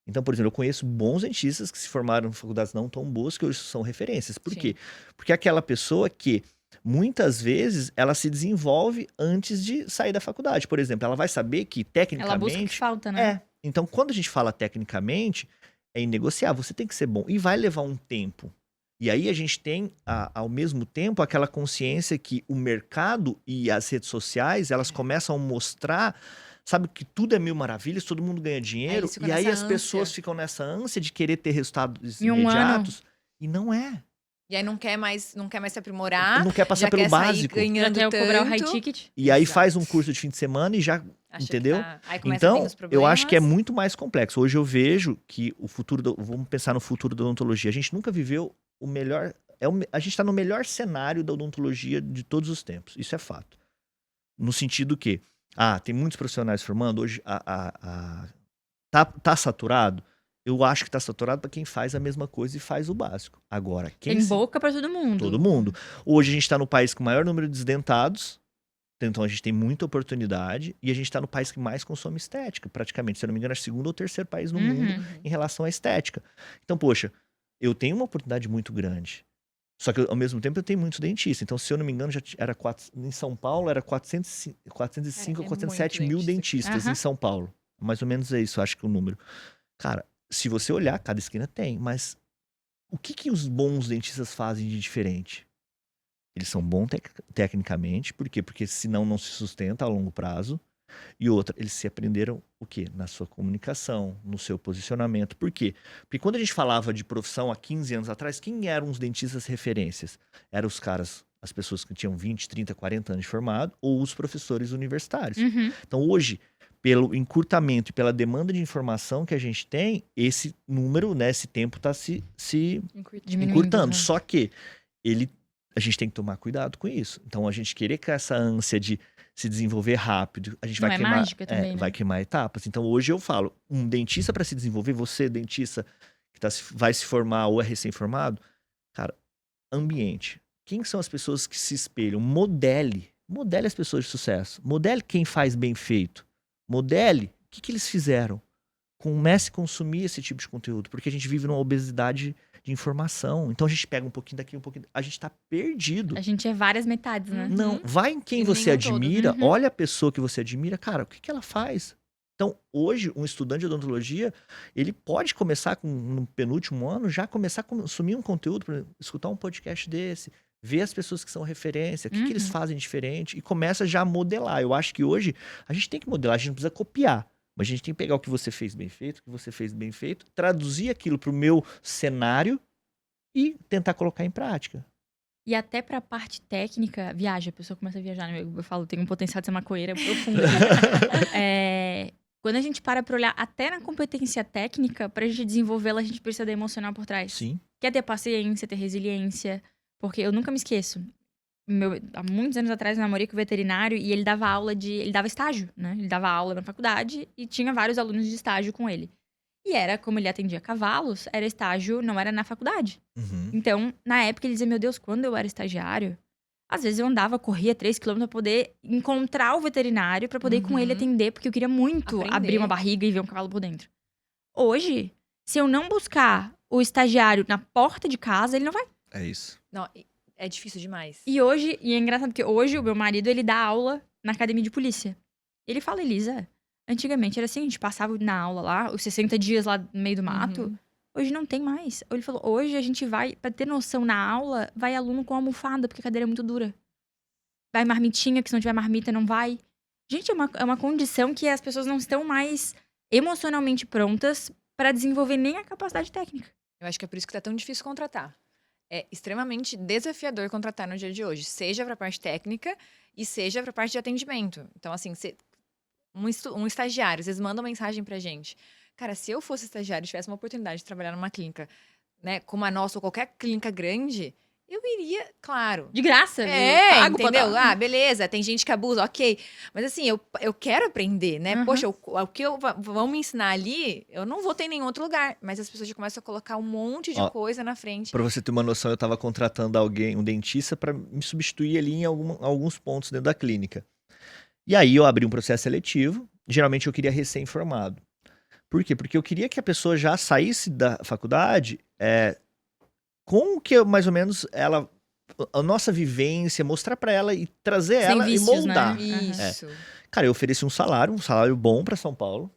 Então, por exemplo, eu conheço bons dentistas que se formaram em faculdades não tão boas, que hoje são referências. Por Sim. quê? Porque é aquela pessoa que, muitas vezes, ela se desenvolve antes de sair da faculdade. Por exemplo, ela vai saber que, Ela busca o que tecnicamente... falta, né? Então, quando a gente fala tecnicamente, é inegociável. Você tem que ser bom. E vai levar um tempo. E aí a gente tem, ao mesmo tempo, aquela consciência que o mercado e as redes sociais, elas começam a mostrar sabe que tudo é mil maravilhas, todo mundo ganha dinheiro, isso, fica e aí nessa as pessoas ficam nessa ânsia de querer ter resultados Em um imediatos, e não é. E aí não quer mais se Ele aprimorar, não quer passar já pelo quer sair básico. Já ganhando até eu cobrar o high tanto. ticket. E aí Exato. faz um curso de fim de semana e já, Acha que entendeu? Aí começa a vir Então, os problemas. eu acho que é muito mais complexo. Hoje eu vejo que o futuro, vamos pensar no futuro da odontologia. A gente nunca viveu o melhor, a gente está no melhor cenário da odontologia de todos os tempos. Isso é fato. No sentido que, tem muitos profissionais formando, hoje tá saturado? Eu acho que tá saturado para quem faz a mesma coisa e faz o básico. Agora, quem Tem boca pra todo mundo. todo mundo. Hoje a gente está no país com o maior número de desdentados, então a gente tem muita oportunidade, e a gente está no país que mais consome estética, praticamente. Se eu não me engano, é o segundo ou terceiro país no mundo em relação à estética. Então, poxa, eu tenho uma oportunidade muito grande. Só que, ao mesmo tempo, eu tenho muitos dentistas. Então, se eu não me engano, já era em São Paulo, era 405 ou 407 muito mil dentista. dentistas em São Paulo. Mais ou menos é isso, acho que o número. Cara, se você olhar, cada esquina tem, mas o que os bons dentistas fazem de diferente? Eles são bons tecnicamente, por quê? Porque senão não se sustenta a longo prazo. E outra, eles se aprenderam o quê? Na sua comunicação, no seu posicionamento. Por quê? Porque quando a gente falava de profissão há 15 anos atrás, quem eram os dentistas referências? Eram os caras, as pessoas que tinham 20, 30, 40 anos de formado, ou os professores universitários. Então hoje, pelo encurtamento e pela demanda de informação que a gente tem, esse número, né, esse tempo está se Diminuindo, encurtando. né? Só que a gente tem que tomar cuidado com isso. Então, a gente querer com essa ânsia de se desenvolver rápido, a gente Não vai é queimar, mágica também, né? vai queimar etapas. Então, hoje eu falo, um dentista para se desenvolver, você, dentista que vai se formar ou é recém-formado, cara, ambiente. Quem são as pessoas que se espelham? Modele as pessoas de sucesso. Modele quem faz bem feito. Modele o que eles fizeram. Comece a consumir esse tipo de conteúdo, porque a gente vive numa obesidade de informação. Então a gente pega um pouquinho daqui, um pouquinho. A gente tá perdido. A gente é várias metades, né? Não, vai em quem E você nenhum todo. admira, olha a pessoa que você admira, cara, o que ela faz? Então, hoje, um estudante de odontologia, ele pode começar no penúltimo ano, já começar a consumir um conteúdo, por exemplo, escutar um podcast desse, ver as pessoas que são referência, o que eles fazem diferente, e começa já a modelar. Eu acho que hoje a gente tem que modelar, a gente não precisa copiar. Mas a gente tem que pegar o que você fez bem feito, o que você fez bem feito, traduzir aquilo para o meu cenário e tentar colocar em prática. E até pra parte técnica, viaja, a pessoa começa a viajar, né? Eu falo, tem um potencial de ser maconheira profundo. Quando a gente para pra olhar até na competência técnica, pra gente desenvolvê-la, a gente precisa da emocional por trás. Sim. Quer ter paciência, ter resiliência. Porque eu nunca me esqueço. Há muitos anos atrás eu namorei com o veterinário e ele dava ele dava estágio, né? Ele dava aula na faculdade e tinha vários alunos de estágio com ele. E era, como ele atendia cavalos, era estágio, não era na faculdade. Então, na época, ele dizia, meu Deus, quando eu era estagiário, às vezes eu andava, corria 3 km pra poder encontrar o veterinário, pra poder ir com ele atender, porque eu queria muito Aprender. abrir uma barriga e ver um cavalo por dentro. Hoje, se eu não buscar o estagiário na porta de casa, ele não vai. É isso. Não, é difícil demais. E hoje, e é engraçado porque hoje o meu marido, ele dá aula na academia de polícia. Ele fala, Elisa, antigamente era assim, a gente passava na aula lá, os 60 dias lá no meio do mato. Hoje não tem mais. Ele falou, hoje a gente vai, pra ter noção na aula, vai aluno com almofada, porque a cadeira é muito dura. Vai marmitinha, que se não tiver marmita não vai. Gente, é uma condição que as pessoas não estão mais emocionalmente prontas pra desenvolver nem a capacidade técnica. Eu acho que é por isso que tá tão difícil contratar. É extremamente desafiador contratar no dia de hoje, seja para a parte técnica e seja para a parte de atendimento. Então, assim, um estagiário, vocês mandam mensagem pra gente. Cara, se eu fosse estagiário e tivesse uma oportunidade de trabalhar numa clínica, né, como a nossa ou qualquer clínica grande, eu iria, claro. De graça, eu pago pra entendeu? dar. Beleza, tem gente que abusa, ok. Mas assim, eu quero aprender, né? Poxa, o que vão me ensinar ali, eu não vou ter em nenhum outro lugar. Mas as pessoas já começam a colocar um monte de coisa na frente. Pra você ter uma noção, eu tava contratando alguém, um dentista, pra me substituir ali em alguns pontos dentro da clínica. E aí eu abri um processo seletivo, geralmente eu queria recém-formado. Por quê? Porque eu queria que a pessoa já saísse da faculdade com o que mais ou menos a nossa vivência, mostrar pra ela e trazer Sem ela vícios, e moldar. né? Isso. Cara, eu ofereci um salário bom pra São Paulo.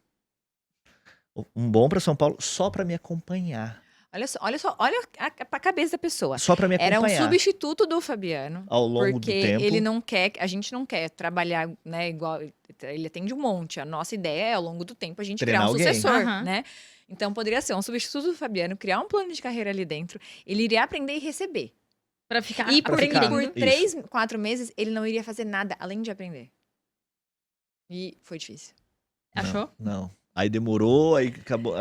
Um bom pra São Paulo, só pra me acompanhar. Olha só, olha a cabeça da pessoa. Só para me Era um acompanhar substituto do Fabiano. ao longo do Porque tempo. ele não quer, a gente não quer trabalhar, né, igual, ele atende um monte. A nossa ideia é, ao longo do tempo, a gente Treinar criar um alguém. sucessor, Aham. né? Então, poderia ser um substituto do Fabiano, criar um plano de carreira ali dentro. Ele iria aprender e receber. Pra ficar E pra ficar. por Isso. 3, 4 meses, ele não iria fazer nada além de aprender. E foi difícil. Achou? Não. Aí demorou, aí acabou.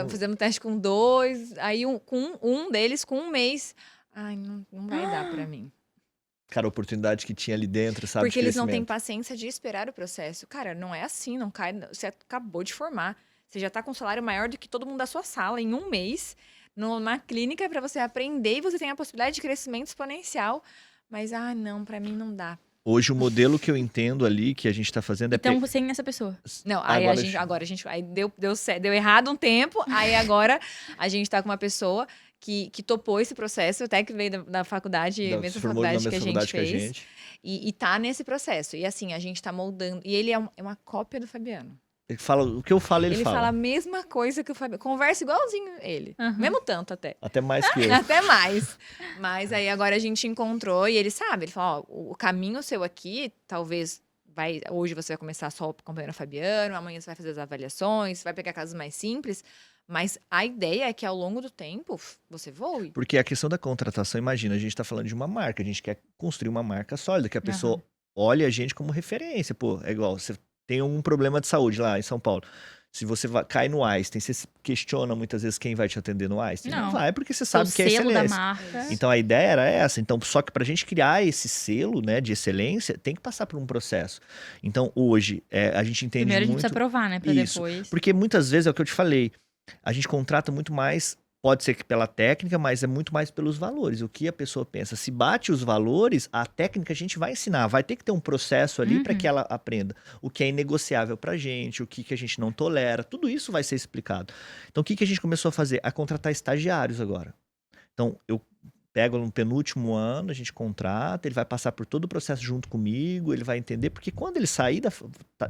Fizemos teste com 2, aí com um deles, com 1 mês. Ai, não vai dar pra mim. Cara, a oportunidade que tinha ali dentro, sabe? Porque de eles não têm crescimento. paciência de esperar o processo. Cara, não é assim, não cai. Você acabou de formar. Você já tá com um salário maior do que todo mundo da sua sala em 1 mês, numa clínica pra você aprender e você tem a possibilidade de crescimento exponencial. Mas, não, pra mim não dá. Hoje, o modelo que eu entendo ali, que a gente tá fazendo é... Então você é essa pessoa. Não, aí Agora a gente aí deu errado um tempo, aí agora a gente tá com uma pessoa que topou esse processo, até que veio da faculdade, se mesma formou na faculdade que a mesma gente faculdade que a fez. gente. E tá nesse processo. E assim, a gente tá moldando. E ele é uma cópia do Fabiano. Ele fala, o que eu falo, ele fala a fala. mesma coisa que o Fabiano. Conversa igualzinho ele. Aham. Mesmo tanto até. Até mais que eu. Até mais. Mas aí agora a gente encontrou e ele sabe. Ele fala, ó, o caminho seu aqui, talvez hoje você vai começar só acompanhando o Fabiano, amanhã você vai fazer as avaliações, você vai pegar casos mais simples. Mas a ideia é que ao longo do tempo você voe. Porque a questão da contratação, imagina, a gente tá falando de uma marca, a gente quer construir uma marca sólida, que a pessoa olhe a gente como referência. Pô, é igual, você tem um problema de saúde lá em São Paulo. Se você cai no Einstein, você se questiona muitas vezes quem vai te atender no Einstein? Não vai, porque você sabe que é o selo da excelência. marca. Então a ideia era essa. Então, só que pra gente criar esse selo, né, de excelência, tem que passar por um processo. Então, hoje, a gente entende Primeiro a gente muito... precisa provar, né? Pra Isso. depois. Porque muitas vezes é o que eu te falei. A gente contrata muito mais, pode ser que pela técnica, mas é muito mais pelos valores. O que a pessoa pensa. Se bate os valores, a técnica a gente vai ensinar. Vai ter que ter um processo ali para que ela aprenda. O que é inegociável pra gente, o que a gente não tolera. Tudo isso vai ser explicado. Então, o que a gente começou a fazer? A contratar estagiários agora. Então, eu pego no penúltimo ano, a gente contrata, ele vai passar por todo o processo junto comigo, ele vai entender. Porque quando ele sair,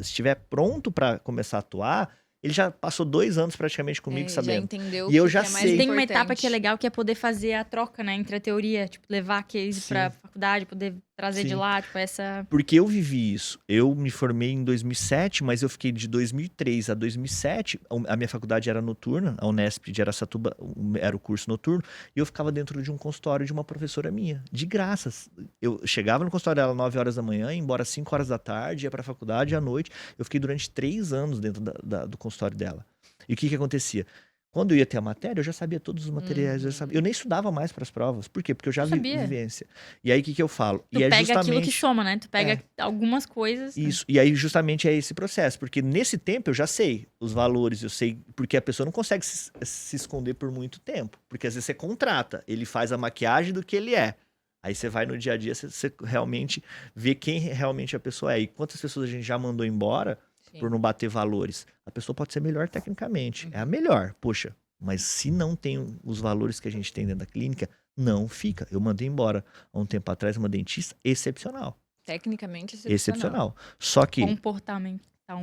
estiver pronto para começar a atuar... Ele já passou 2 anos praticamente comigo, sabendo. Já entendeu E eu que já é mais sei. Tem uma importante. etapa que é legal, que é poder fazer a troca, né? Entre a teoria, tipo, levar case Sim. pra faculdade, poder trazer de Sim. lá, tipo, essa... Porque eu vivi isso. Eu me formei em 2007, mas eu fiquei de 2003 a 2007. A minha faculdade era noturna, a Unesp de Araçatuba era o curso noturno, e eu ficava dentro de um consultório de uma professora minha, de graças. Eu chegava no consultório dela 9 horas da manhã, ia embora 5 horas da tarde, ia pra faculdade à noite. Eu fiquei durante 3 anos dentro do consultório dela. E o que acontecia? Quando eu ia ter a matéria, eu já sabia todos os materiais. Eu nem estudava mais para as provas. Por quê? Porque eu já vivência. E aí, o que eu falo? Tu pega aquilo que soma, né? Tu pega algumas coisas. Isso. E aí, justamente, é esse processo. Porque nesse tempo, eu já sei os valores. Eu sei... Porque a pessoa não consegue se esconder por muito tempo. Porque às vezes você contrata. Ele faz a maquiagem do que ele é. Aí você vai no dia a dia, você realmente vê quem realmente a pessoa é. E quantas pessoas a gente já mandou embora... por não bater valores. A pessoa pode ser melhor tecnicamente. É a melhor, poxa. Mas se não tem os valores que a gente tem dentro da clínica, não fica. Eu mandei embora há um tempo atrás uma dentista excepcional. Tecnicamente Excepcional. Só que...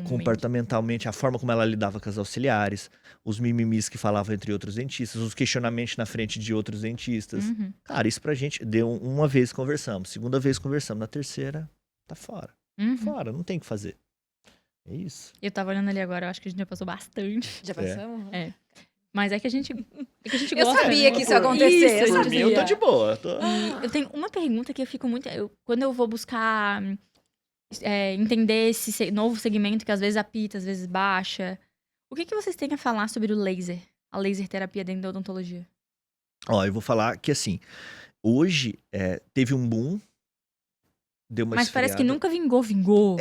comportamentalmente, a forma como ela lidava com as auxiliares, os mimimis que falava entre outros dentistas, os questionamentos na frente de outros dentistas. Cara, isso pra gente... Deu uma vez conversamos, segunda vez conversamos, na terceira, tá fora. Fora, não tem o que fazer. É isso. Eu tava olhando ali agora, eu acho que a gente já passou bastante. Já passamos? É. Mas é que a gente gosta. Eu sabia que isso ia acontecer. Por mim, eu tô de boa. E eu tenho uma pergunta que eu fico muito... quando eu vou buscar entender esse novo segmento que às vezes apita, às vezes baixa, o que vocês têm a falar sobre o laser? A laser terapia dentro da odontologia? Ó, eu vou falar que assim, hoje teve um boom, deu uma Mas parece que esfriada. nunca vingou.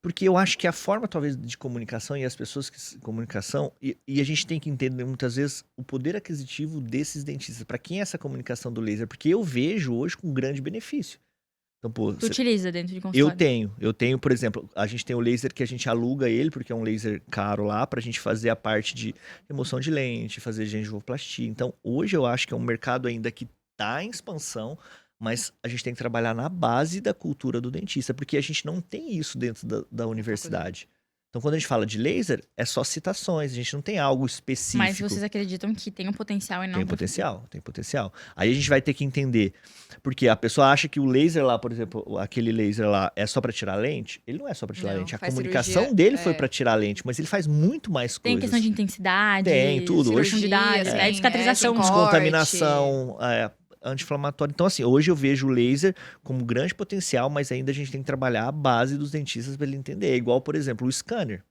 Porque eu acho que a forma, talvez, de comunicação e as pessoas que... Comunicação... E a gente tem que entender, muitas vezes, o poder aquisitivo desses dentistas. Para quem é essa comunicação do laser? Porque eu vejo hoje com grande benefício. Então, pô... Tu utiliza dentro de consultório? Eu tenho, por exemplo, a gente tem o laser que a gente aluga ele, porque é um laser caro lá, pra gente fazer a parte de remoção de lente, fazer gengivoplastia. Então, hoje eu acho que é um mercado ainda que tá em expansão, mas a gente tem que trabalhar na base da cultura do dentista, porque a gente não tem isso dentro da universidade. Então, quando a gente fala de laser, é só citações, a gente não tem algo específico. Mas vocês acreditam que tem um potencial enorme? Tem potencial, tem potencial. Aí a gente vai ter que entender, porque a pessoa acha que o laser lá, por exemplo, aquele laser lá é só para tirar lente. Ele não é só para tirar Não, lente. A faz comunicação cirurgia, dele foi para tirar lente, mas ele faz muito mais Tem coisas. questão de intensidade, Tem, tudo. Hoje- profundidade, Cirurgia, cicatrização. tem corte. Descontaminação, anti-inflamatório. Então, assim, hoje eu vejo o laser como grande potencial, mas ainda a gente tem que trabalhar a base dos dentistas para ele entender. É igual, por exemplo, o scanner.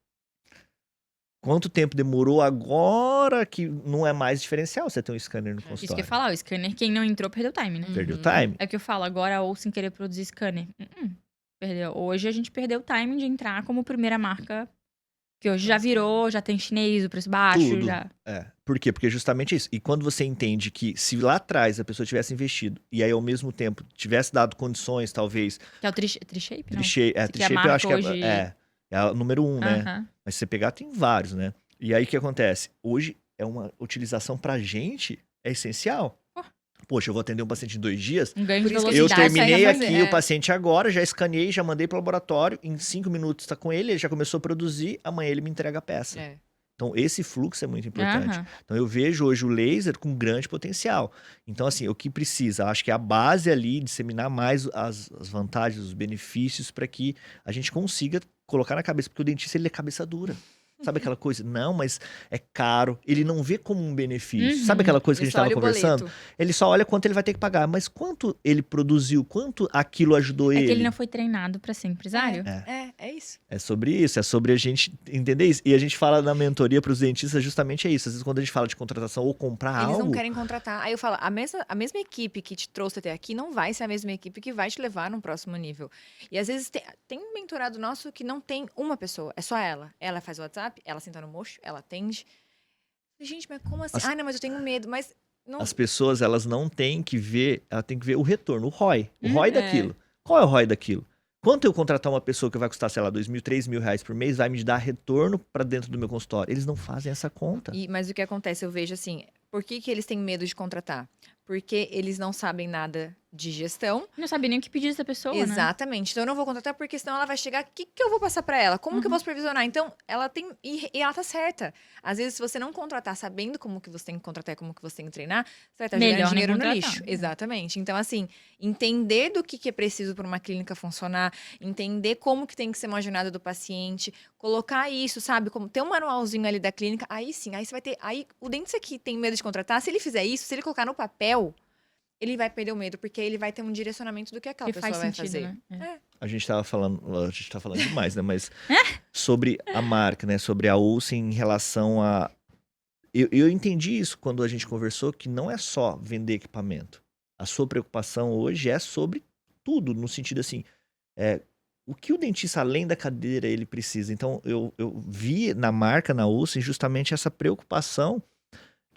Quanto tempo demorou agora que não é mais diferencial você ter um scanner no Isso que eu consultório? ia falar, o scanner, quem não entrou, perdeu time, né? Perdeu time? É o que eu falo, agora ou sem querer produzir scanner. Perdeu. Hoje a gente perdeu o time de entrar como primeira marca, que hoje já virou, já tem chinês, o preço baixo, Tudo. já... Por quê? Porque justamente isso. E quando você entende que se lá atrás a pessoa tivesse investido e aí ao mesmo tempo tivesse dado condições, talvez... Que é o Tri-Shape, não? Tri-Shape, Que é a Tri-Shape eu marca acho que hoje- é o número 1, né? Aham. Mas se você pegar, tem vários, né? E aí o que acontece? Hoje é uma utilização pra gente é essencial. Pô. Poxa, eu vou atender um paciente em 2 dias. Um ganho de Por isso que Eu velocidade. terminei consegue fazer, aqui o é. paciente agora, já escaneei, já mandei pro laboratório. Em 5 minutos tá com ele já começou a produzir. Amanhã ele me entrega a peça. É. Então, esse fluxo é muito importante. Aham. Então, eu vejo hoje o laser com grande potencial. Então, assim, o que precisa? Acho que é a base ali, disseminar mais as vantagens, os benefícios, para que a gente consiga colocar na cabeça. Porque o dentista, ele é cabeça dura. Sabe aquela coisa? Não, mas é caro. Ele não vê como um benefício. Uhum. Sabe aquela coisa que a Ele gente só estava olha o conversando? boleto. Ele só olha quanto ele vai ter que pagar. Mas quanto ele produziu? Quanto aquilo ajudou É ele? que ele não foi treinado pra ser empresário. É isso. É sobre isso, é sobre a gente entender isso. E a gente fala na mentoria para os dentistas justamente é isso. Às vezes quando a gente fala de contratação ou comprar Eles algo... não querem contratar. Aí eu falo, a mesma equipe que te trouxe até aqui não vai ser a mesma equipe que vai te levar num próximo nível. E às vezes tem um mentorado nosso que não tem uma pessoa, é só ela. Ela faz o WhatsApp, ela senta no mocho, ela atende. Gente, mas como assim? Não, mas eu tenho medo, mas... Não... As pessoas, elas não têm que ver, ela tem que ver o retorno, o ROI. O ROI É. daquilo. Qual é o ROI daquilo? Quanto eu contratar uma pessoa que vai custar, sei lá, 2.000, 3.000 reais por mês, vai me dar retorno para dentro do meu consultório? Eles não fazem essa conta. Mas o que acontece, eu vejo assim, por que eles têm medo de contratar? Porque eles não sabem nada de gestão. Não sabe nem o que pedir dessa pessoa, né? Exatamente. Então eu não vou contratar porque senão ela vai chegar. O que eu vou passar pra ela? Como que eu vou supervisionar? Então ela tem. E ela tá certa. Às vezes, se você não contratar sabendo como que você tem que contratar e como que você tem que treinar, você vai estar Melhor jogando nem dinheiro no contratar. lixo. Exatamente. Então, assim, entender do que é preciso para uma clínica funcionar, entender como que tem que ser uma jornada do paciente, colocar isso, sabe? Como ter um manualzinho ali da clínica, aí sim, aí você vai ter. Aí o dentista que tem medo de contratar, se ele fizer isso, se ele colocar no papel, ele vai perder o medo, porque ele vai ter um direcionamento do que aquela Que pessoa faz vai sentido, fazer. né? A gente tá falando demais, né? Mas sobre a marca, né? Sobre a Olsen em relação a... Eu entendi isso quando a gente conversou, que não é só vender equipamento. A sua preocupação hoje é sobre tudo, no sentido assim, o que o dentista, além da cadeira, ele precisa. Então, eu vi na marca, na Olsen, justamente essa preocupação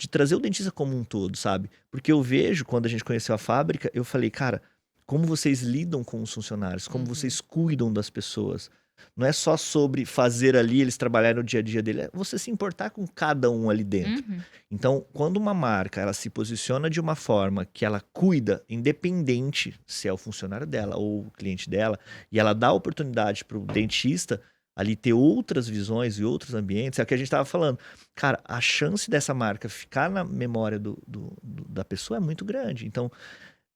de trazer o dentista como um todo, sabe? Porque eu vejo, quando a gente conheceu a fábrica, eu falei, cara, como vocês lidam com os funcionários, como vocês cuidam das pessoas. Não é só sobre fazer ali, eles trabalharem no dia a dia dele, é você se importar com cada um ali dentro. Uhum. Então, quando uma marca, ela se posiciona de uma forma que ela cuida, independente se é o funcionário dela ou o cliente dela, e ela dá oportunidade para o dentista ali ter outras visões e outros ambientes, é o que a gente estava falando. Cara, a chance dessa marca ficar na memória da pessoa é muito grande. Então,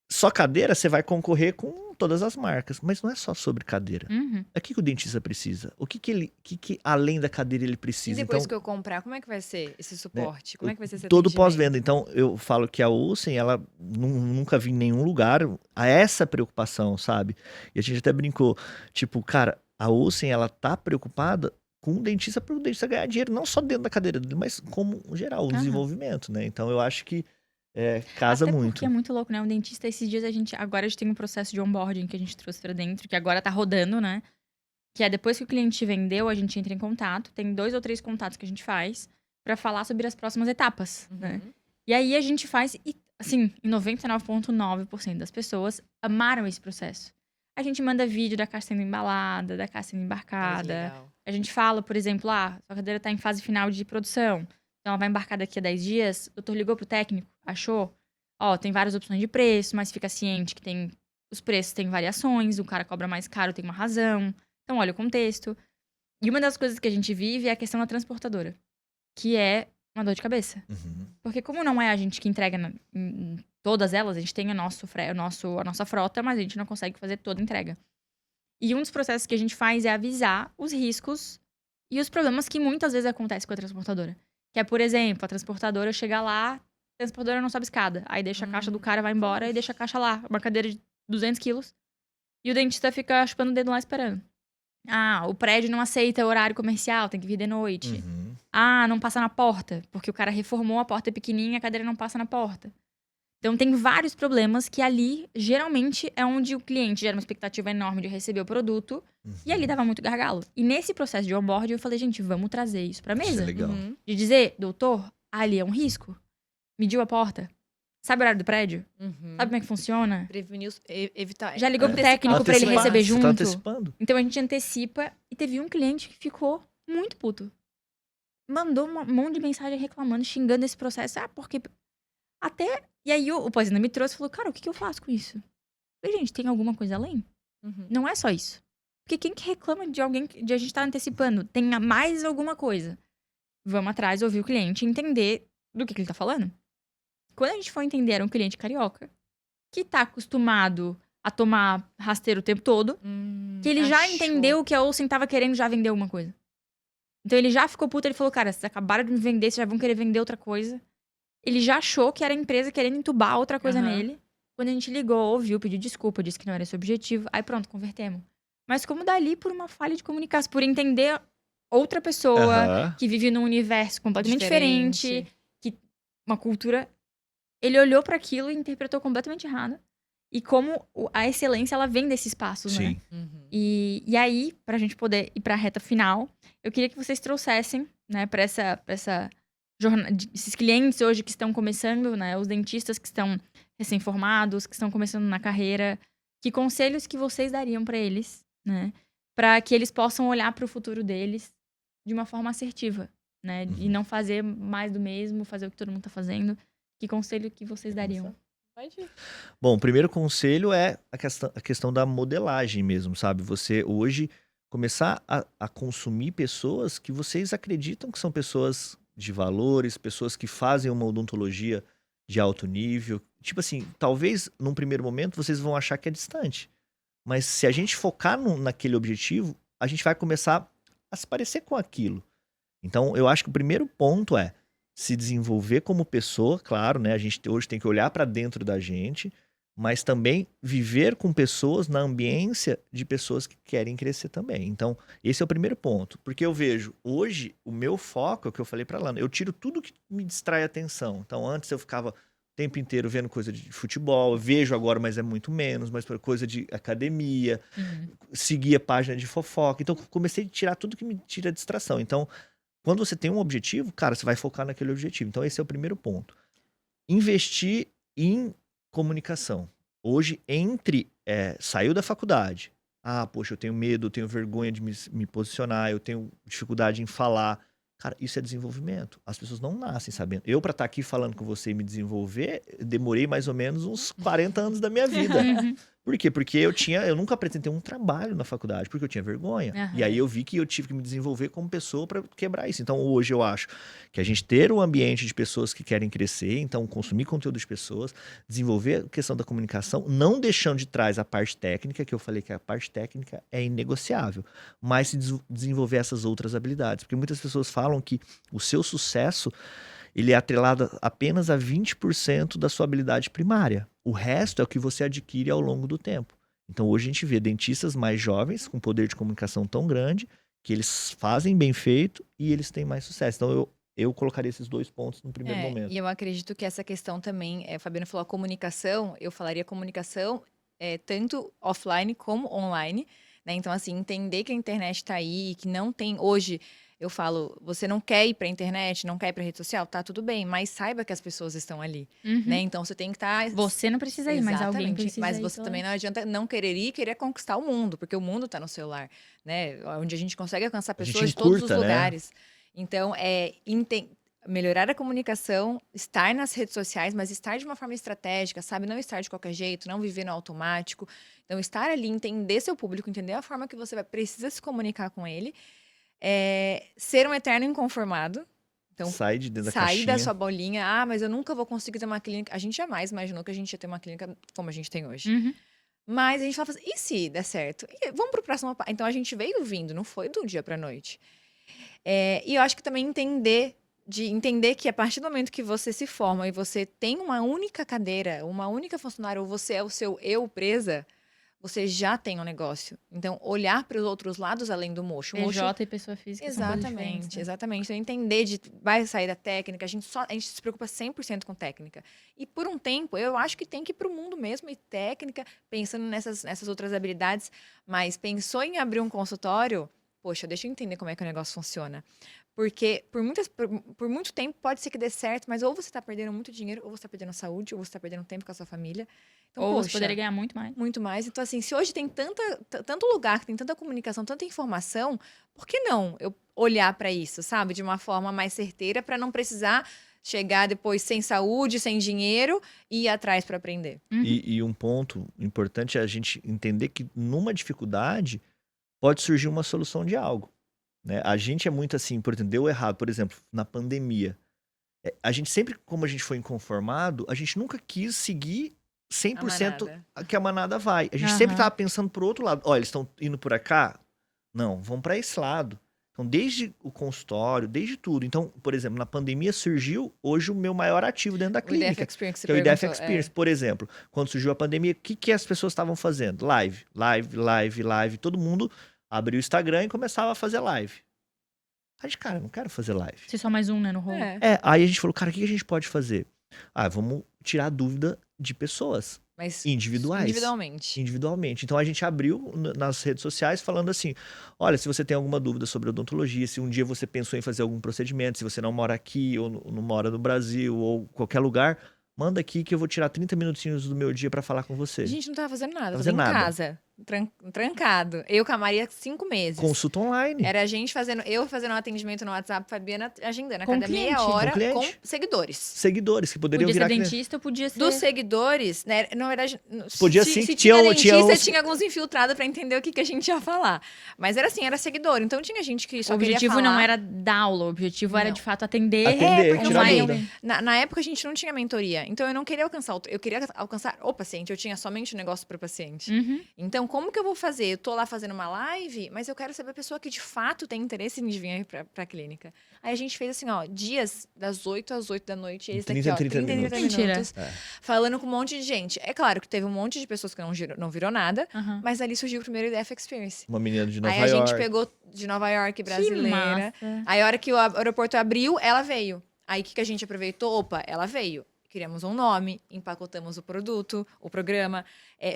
só cadeira, você vai concorrer com todas as marcas. Mas não é só sobre cadeira. Uhum. O que o dentista precisa? O que além da cadeira ele E precisa? depois Então, que eu comprar, como é que vai ser esse suporte? Como é que vai ser esse todo atendimento? pós-venda. Então, eu falo que a Olsen, ela nunca vi em nenhum lugar a essa preocupação, sabe? E a gente até brincou, tipo, cara, a Olsen, ela tá preocupada com o dentista para o dentista ganhar dinheiro, não só dentro da cadeira dele, mas como geral, o Aham. desenvolvimento, né? Então, eu acho que casa Até muito. porque é muito louco, né? Um dentista, esses dias agora a gente tem um processo de onboarding que a gente trouxe pra dentro, que agora tá rodando, né? Que é depois que o cliente vendeu, a gente entra em contato, tem 2 ou 3 contatos que a gente faz pra falar sobre as próximas etapas, né? E aí a gente faz, e assim, em 99,9% das pessoas amaram esse processo. A gente manda vídeo da caixa sendo embalada, da caixa sendo Olha que embarcada. legal. A gente fala, por exemplo, sua cadeira tá em fase final de produção. Então ela vai embarcar daqui a 10 dias. O doutor ligou pro técnico, achou? Tem várias opções de preço, mas fica ciente que os preços têm variações, o cara cobra mais caro, tem uma razão. Então olha o contexto. E uma das coisas que a gente vive é a questão da transportadora, que é uma dor de cabeça. Uhum. Porque como não é a gente que entrega em todas elas, a gente tem a nossa frota, mas a gente não consegue fazer toda a entrega. E um dos processos que a gente faz é avisar os riscos e os problemas que muitas vezes acontecem com a transportadora. Que é, por exemplo, a transportadora chega lá, a transportadora não sobe escada. Aí deixa a caixa do cara, vai embora e deixa a caixa lá. Uma cadeira de 200 quilos. E o dentista fica chupando o dedo lá esperando. Ah, o prédio não aceita horário comercial, tem que vir de noite. Uhum. Ah, não passa na porta, porque o cara reformou, a porta é pequenininha, a cadeira não passa na porta. Então, tem vários problemas que ali, geralmente, é onde o cliente gera uma expectativa enorme de receber o produto. Uhum. E ali dava muito gargalo. E nesse processo de onboard, eu falei, gente, vamos trazer isso pra Isso mesa. é legal. Uhum. De dizer, doutor, ali é um risco. Mediu a porta. Sabe o horário do prédio? Uhum. Sabe como é que funciona? Prevenir, evitar. Já ligou pro antecipar técnico os pra ele problemas. receber Você tá junto? antecipando? Então a gente antecipa e teve um cliente que ficou muito puto. Mandou um monte de mensagem reclamando, xingando esse processo. Ah, porque. Até. E aí o Pós ainda me trouxe e falou: cara, o que eu faço com isso? Eu falei, gente, tem alguma coisa além? Uhum. Não é só isso. Porque quem que reclama de alguém de a gente estar antecipando? Tem mais alguma coisa. Vamos atrás, ouvir o cliente, entender do que ele tá falando. Quando a gente foi entender, era um cliente carioca que tá acostumado a tomar rasteiro o tempo todo. Que ele já achou. entendeu que a Olsen tava querendo já vender alguma coisa. Então ele já ficou puto, ele falou, cara, vocês acabaram de me vender, vocês já vão querer vender outra coisa. Ele já achou que era a empresa querendo entubar outra coisa Aham. nele. Quando a gente ligou, ouviu, pediu desculpa, disse que não era esse o objetivo. Aí pronto, convertemos. Mas como dali por uma falha de comunicação, por entender outra pessoa Aham. que vive num universo completamente diferente, que uma cultura... Ele olhou pra aquilo e interpretou completamente errado. E como a excelência, ela vem desses passos, né? Sim. Uhum. E aí, pra gente poder ir pra reta final, eu queria que vocês trouxessem, né, pra essa jornada, esses clientes hoje que estão começando, né, os dentistas que estão recém-formados, que estão começando na carreira, que conselhos que vocês dariam pra eles, né, pra que eles possam olhar pro futuro deles de uma forma assertiva, né, e não fazer mais do mesmo, fazer o que todo mundo tá fazendo. Que conselho que vocês dariam? Pode ir. Bom, o primeiro conselho é a questão da modelagem mesmo, sabe? Você hoje começar a consumir pessoas que vocês acreditam que são pessoas de valores, pessoas que fazem uma odontologia de alto nível. Tipo assim, talvez num primeiro momento vocês vão achar que é distante. Mas se a gente focar naquele objetivo, a gente vai começar a se parecer com aquilo. Então, eu acho que o primeiro ponto é se desenvolver como pessoa, claro, né? A gente hoje tem que olhar para dentro da gente, mas também viver com pessoas na ambiência de pessoas que querem crescer também. Então, esse é o primeiro ponto. Porque eu vejo, hoje, o meu foco, é o que eu falei para Lana, eu tiro tudo que me distrai a atenção. Então, antes eu ficava o tempo inteiro vendo coisa de futebol, eu vejo agora, mas é muito menos, mas coisa de academia, seguia página de fofoca. Então, eu comecei a tirar tudo que me tira a distração. Então, quando você tem um objetivo, cara, você vai focar naquele objetivo. Então, esse é o primeiro ponto. Investir em comunicação. Hoje, saiu da faculdade. Ah, poxa, eu tenho medo, eu tenho vergonha de me posicionar, eu tenho dificuldade em falar. Cara, isso é desenvolvimento. As pessoas não nascem sabendo. Eu, para estar aqui falando com você e me desenvolver, demorei mais ou menos uns 40 anos da minha vida. Por quê? Porque eu nunca apresentei um trabalho na faculdade, porque eu tinha vergonha. Aham. E aí eu vi que eu tive que me desenvolver como pessoa para quebrar isso. Então hoje eu acho que a gente ter um ambiente de pessoas que querem crescer, então consumir conteúdo de pessoas, desenvolver a questão da comunicação, não deixando de trás a parte técnica, que eu falei que a parte técnica é inegociável, mas se desenvolver essas outras habilidades. Porque muitas pessoas falam que o seu sucesso ele é atrelado apenas a 20% da sua habilidade primária. O resto é o que você adquire ao longo do tempo. Então hoje a gente vê dentistas mais jovens, com poder de comunicação tão grande, que eles fazem bem feito e eles têm mais sucesso. Então eu colocaria esses 2 pontos no primeiro momento. E eu acredito que essa questão também, a Fabiana falou a comunicação, eu falaria comunicação tanto offline como online, né? Então, assim, entender que a internet está aí, que não tem hoje... Eu falo, você não quer ir para a internet, não quer ir para rede social? Tá, tudo bem, mas saiba que as pessoas estão ali, né? Então, você tem que estar... Você não precisa ir, mas alguém Exatamente, precisa mas ir. você também não adianta não querer ir e querer conquistar o mundo, porque o mundo está no celular, né? Onde a gente consegue alcançar A gente pessoas de todos os encurta, né? lugares. Então, melhorar a comunicação, estar nas redes sociais, mas estar de uma forma estratégica, sabe? Não estar de qualquer jeito, não viver no automático. Então, estar ali, entender seu público, entender a forma que você precisa se comunicar com ele. ser um eterno inconformado. Então, Sai de dentro da sair da caixinha. sua bolinha. Ah, mas eu nunca vou conseguir ter uma clínica. A gente jamais imaginou que a gente ia ter uma clínica como a gente tem hoje. Uhum. Mas a gente fala assim, e se der certo? E vamos pro próximo passo. Então, a gente veio vindo, não foi do dia pra noite. E eu acho que também entender que a partir do momento que você se forma e você tem uma única cadeira, uma única funcionária, ou você é o seu eu presa, você já tem um negócio. Então, olhar para os outros lados além do mocho. O mocho PJ e pessoa física são coisas diferentes, exatamente, né? exatamente. Então, entender vai sair da técnica, a gente se preocupa 100% com técnica. E por um tempo, eu acho que tem que ir para o mundo mesmo e técnica, pensando nessas outras habilidades, mas pensou em abrir um consultório, poxa, deixa eu entender como é que o negócio funciona. Porque por muito tempo pode ser que dê certo, mas ou você está perdendo muito dinheiro, ou você está perdendo saúde, ou você está perdendo tempo com a sua família. Então, Ou poxa, você poderia ganhar muito mais. muito mais. Então, assim, se hoje tem tanto lugar, que tem tanta comunicação, tanta informação, por que não eu olhar para isso, sabe? De uma forma mais certeira, para não precisar chegar depois sem saúde, sem dinheiro e ir atrás para aprender. Uhum. E um ponto importante é a gente entender que numa dificuldade pode surgir uma solução de algo. Né? A gente é muito assim, por exemplo, deu errado, por exemplo, na pandemia. A gente sempre, como a gente foi inconformado, a gente nunca quis seguir 100% que a manada vai. A gente sempre Aham. tava pensando pro outro lado. Olha, eles estão indo por cá? Não, vão para esse lado. Então, desde o consultório, desde tudo. Então, por exemplo, na pandemia surgiu hoje o meu maior ativo dentro da O IDF clínica, Experience, que é o IDF Experience. Por exemplo, quando surgiu a pandemia, o que as pessoas estavam fazendo? Live. Todo mundo abriu o Instagram e começava a fazer live. A gente, cara, não quero fazer live. Você só mais um, né, no rolo. Aí a gente falou, cara, o que a gente pode fazer? Vamos tirar dúvida de pessoas Mas individuais. Individualmente. Então a gente abriu nas redes sociais falando assim: olha, se você tem alguma dúvida sobre odontologia, se um dia você pensou em fazer algum procedimento, se você não mora aqui ou não mora no Brasil ou qualquer lugar, manda aqui que eu vou tirar 30 minutinhos do meu dia pra falar com você. A gente não tava fazendo nada, Fazendo tava em nada. casa, trancado. Eu com a Maria 5 meses. Consulta online. Era a gente eu fazendo um atendimento no WhatsApp, Fabiana agendando a Com cada cliente. meia hora Com cliente. com seguidores. Seguidores que poderiam Podia ser virar dentista ou podia ser... Dos seguidores, né? Na verdade, Podia se sim, tinha tinha dentista, uns- tinha alguns infiltrados pra entender o que a gente ia falar. Mas era assim, era seguidor. Então tinha gente que só O queria objetivo falar. não era dar aula, o objetivo era Não. de fato atender. Atender, porque tirar eu- dúvida. Na época a gente não tinha mentoria. Então eu não queria alcançar eu queria alcançar o paciente. Eu tinha somente o negócio para o paciente. Uhum. Então, como que eu vou fazer? Eu tô lá fazendo uma live, mas eu quero saber a pessoa que de fato tem interesse em vir pra clínica. Aí a gente fez assim, ó, dias das 8 às 8 da noite, eles 30, daqui, ó, 30 30 Mentira. minutos, falando com um monte de gente. É claro que teve um monte de pessoas que não virou nada, Aham. mas ali surgiu o primeiro IDF Experience. Uma menina de Nova Aí a York. gente pegou de Nova York, Que brasileira. massa. Aí a hora que o aeroporto abriu, ela veio. Aí o que a gente aproveitou? Opa, ela veio. Criamos um nome, empacotamos o produto, o programa,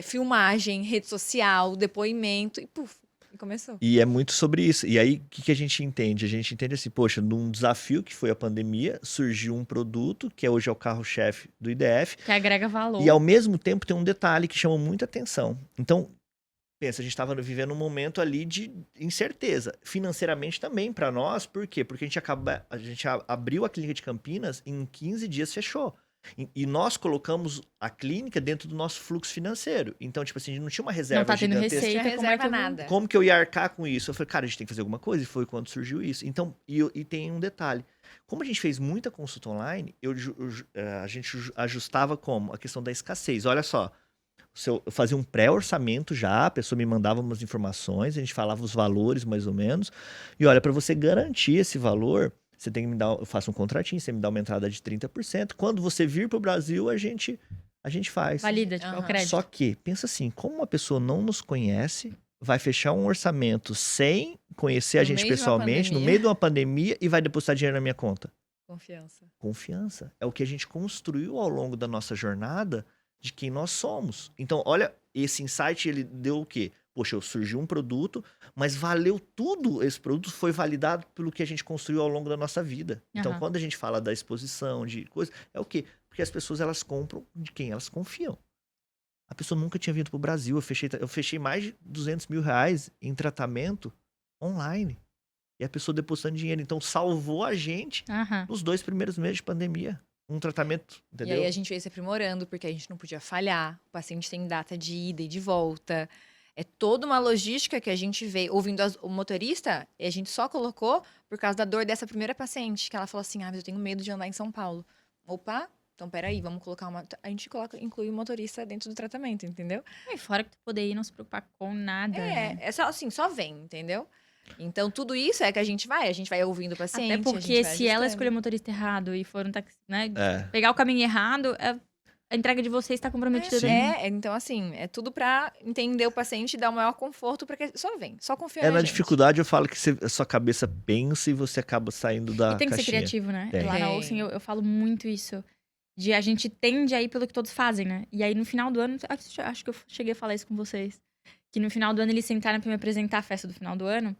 filmagem, rede social, depoimento e puf, e começou. E é muito sobre isso. E aí, o que a gente entende? A gente entende assim, poxa, num desafio que foi a pandemia, surgiu um produto, que hoje é o carro-chefe do IDF, Que agrega valor. e ao mesmo tempo tem um detalhe que chama muita atenção. Então, pensa, a gente estava vivendo um momento ali de incerteza. Financeiramente também para nós, por quê? Porque a gente abriu a clínica de Campinas, em 15 dias fechou. E nós colocamos a clínica dentro do nosso fluxo financeiro. Então, tipo assim, a gente não tinha uma reserva Não tá tendo gigantesca. receita, Não tinha como é que reserva eu vou- nada. Como que eu ia arcar com isso? Eu falei, cara, a gente tem que fazer alguma coisa. E foi quando surgiu isso. Então, e tem um detalhe. Como a gente fez muita consulta online, a gente ajustava como? A questão da escassez. Olha só, eu fazia um pré-orçamento já, a pessoa me mandava umas informações, a gente falava os valores mais ou menos. E olha, para você garantir esse valor, você tem que me dar, eu faço um contratinho, você me dá uma entrada de 30%. Quando você vir pro Brasil, a gente faz. Valida, tipo, é o Aham. crédito. Só que, pensa assim, como uma pessoa não nos conhece, vai fechar um orçamento sem conhecer a No gente meio de uma pessoalmente, no pandemia. meio de uma pandemia, e vai depositar dinheiro na minha conta? Confiança. Confiança. É o que a gente construiu ao longo da nossa jornada de quem nós somos. Então, olha, esse insight, ele deu o quê? Poxa, surgiu um produto, mas valeu tudo. Esse produto foi validado pelo que a gente construiu ao longo da nossa vida. Então, Aham. quando a gente fala da exposição, de coisa, é o quê? Porque as pessoas, elas compram de quem elas confiam. A pessoa nunca tinha vindo pro Brasil. Eu fechei mais de 200 mil reais em tratamento online. E a pessoa depositando dinheiro. Então, salvou a gente Aham. nos 2 primeiros meses de pandemia. Um tratamento, entendeu? E aí a gente veio se aprimorando, porque a gente não podia falhar. O paciente tem data de ida e de volta. É toda uma logística que a gente vê ouvindo o motorista, e a gente só colocou por causa da dor dessa primeira paciente, que ela falou assim, mas eu tenho medo de andar em São Paulo. Opa, então peraí, vamos colocar uma... A gente inclui o motorista dentro do tratamento, entendeu? E fora que tu poder ir não se preocupar com nada. né? É só assim, só vem, entendeu? Então, tudo isso é que a gente vai ouvindo o paciente. Até a porque gente vai se ela ajustando. escolher o motorista errado e for um táxi, né? É. Pegar o caminho errado, a entrega de vocês está comprometida também. Então assim, é tudo pra entender o paciente e dar o maior conforto, porque só vem, só confia É, na na gente. dificuldade eu falo que a sua cabeça pensa e você acaba saindo da E tem que ser caixinha. criativo, né? Tem. Lá na Tem. Olsen eu falo muito isso. De a gente tende a ir pelo que todos fazem, né? E aí no final do ano, acho que eu cheguei a falar isso com vocês. Que no final do ano eles sentaram pra me apresentar a festa do final do ano.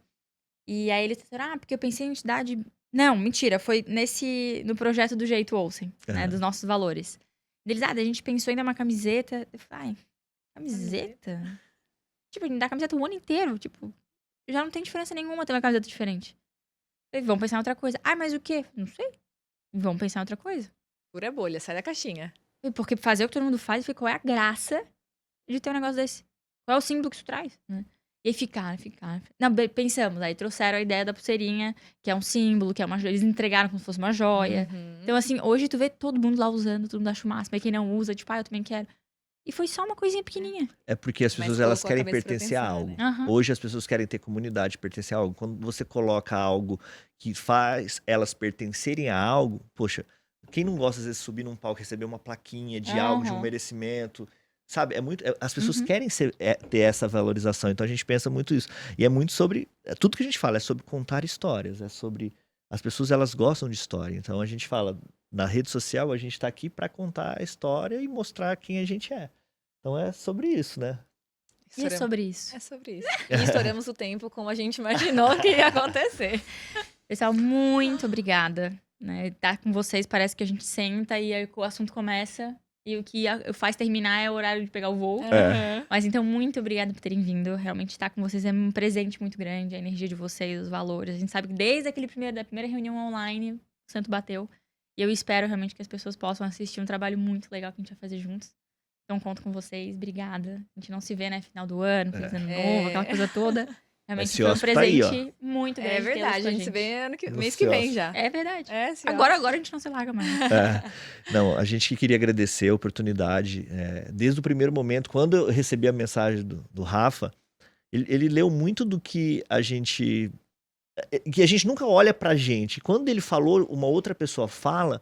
E aí eles disseram, porque eu pensei em entidade... Não, mentira, foi no projeto do Jeito Olsen, né? Aham. Dos nossos valores. Eles, a gente pensou em dar uma camiseta. Eu falei, camiseta? Tipo, a gente dá camiseta o ano inteiro, tipo... Já não tem diferença nenhuma ter uma camiseta diferente. Eu falei, vamos pensar em outra coisa. Mas o quê? Não sei. Vamos pensar em outra coisa. Pura bolha, sai da caixinha. Porque fazer o que todo mundo faz, qual é a graça de ter um negócio desse? Qual é o símbolo que isso traz? Né? E aí ficar. Não, pensamos, aí trouxeram a ideia da pulseirinha, que é um símbolo, que é uma joia. Eles entregaram como se fosse uma joia. Uhum. Então, assim, hoje tu vê todo mundo lá usando, todo mundo acha o máximo. Aí quem não usa, tipo, eu também quero. E foi só uma coisinha pequenininha. É porque as Mas pessoas elas colocou a querem cabeça pra pertencer a pensar, algo. né? Aham. Hoje as pessoas querem ter comunidade, pertencer a algo. Quando você coloca algo que faz elas pertencerem a algo, poxa, quem não gosta às vezes de subir num palco, receber uma plaquinha de algo, de um Aham. merecimento, sabe? As pessoas Uhum. querem ter essa valorização, então a gente pensa muito isso. E é muito sobre, tudo que a gente fala é sobre contar histórias, é sobre, as pessoas elas gostam de história, então a gente fala, na rede social a gente tá aqui para contar a história e mostrar quem a gente é. Então é sobre isso, né? E é sobre isso. É sobre isso. E estouramos o tempo como a gente imaginou que ia acontecer. Pessoal, muito obrigada. Né? Tá com vocês, parece que a gente senta e aí o assunto começa. E o que faz terminar é o horário de pegar o voo. Uhum. Mas então, muito obrigada por terem vindo. Realmente estar com vocês é um presente muito grande. A energia de vocês, os valores. A gente sabe que desde da primeira reunião online, o santo bateu. E eu espero realmente que as pessoas possam assistir um trabalho muito legal que a gente vai fazer juntos. Então, conto com vocês. Obrigada. A gente não se vê, né? Final do ano, feliz ano novo, aquela coisa toda. Realmente foi um Ansioso pra ir, ó. presente muito grande. É tê-los verdade, com a gente se vê mês que vem já. É verdade. Sim, Agora a gente não se larga mais. Não, a gente que queria agradecer a oportunidade. Desde o primeiro momento, quando eu recebi a mensagem do Rafa, ele leu muito do que a gente nunca olha pra gente. Quando ele falou, uma outra pessoa fala,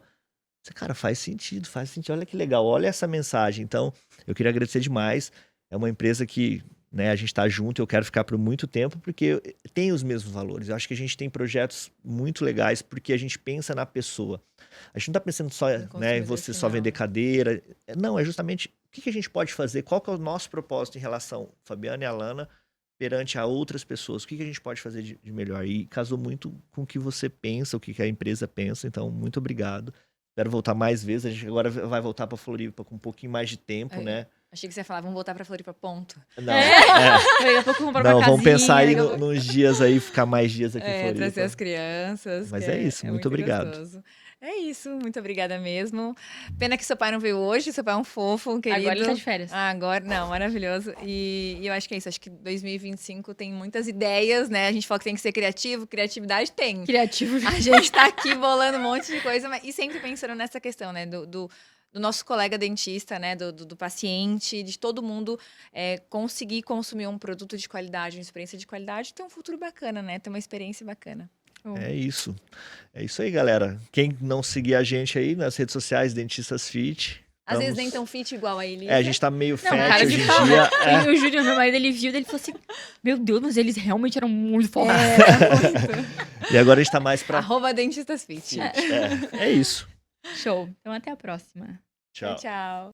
você, cara, faz sentido. Olha que legal, olha essa mensagem. Então, eu queria agradecer demais. É uma empresa que, né, a gente tá junto, eu quero ficar por muito tempo, porque tem os mesmos valores. Eu acho que a gente tem projetos muito legais, porque a gente pensa na pessoa. A gente não tá pensando só, né, em você só vender cadeira. Não, é justamente o que a gente pode fazer, qual que é o nosso propósito em relação, Fabiana e Alana, perante a outras pessoas. O que a gente pode fazer de melhor? E casou muito com o que você pensa, o que a empresa pensa. Então, muito obrigado. Espero voltar mais vezes. A gente agora vai voltar para Floripa com um pouquinho mais de tempo, né? Achei que você ia falar, vamos voltar pra Floripa, ponto. Não, Daqui a pouco comprar uma não, vamos casinha, pensar aí daqui a pouco- nos dias aí, ficar mais dias aqui em Floripa. Trazer as crianças. Mas que é isso, muito obrigado. Gostoso. É isso, muito obrigada mesmo. Pena que seu pai não veio hoje, seu pai é um fofo, um querido. Agora ele tá de férias. Agora, não, maravilhoso. E eu acho que é isso, acho que 2025 tem muitas ideias, né? A gente falou que tem que ser criativo, criatividade tem. Criativo. A gente tá aqui bolando um monte de coisa, e sempre pensando nessa questão, né? Do nosso colega dentista, né? Do paciente, de todo mundo conseguir consumir um produto de qualidade, uma experiência de qualidade, ter um futuro bacana, né? Ter uma experiência bacana. É isso. É isso aí, galera. Quem não seguir a gente aí nas redes sociais, Dentistas Fit. Às vezes nem tão fit igual a Elisa. A gente tá meio fat cara hoje de em pau, dia. E o Júlio, meu marido, ele viu, ele falou assim: Meu Deus, mas eles realmente eram muito fortes. Muito. E agora a gente tá mais pra... @ dentistas fit. É isso. Show. Então até a próxima. Tchau. Tchau.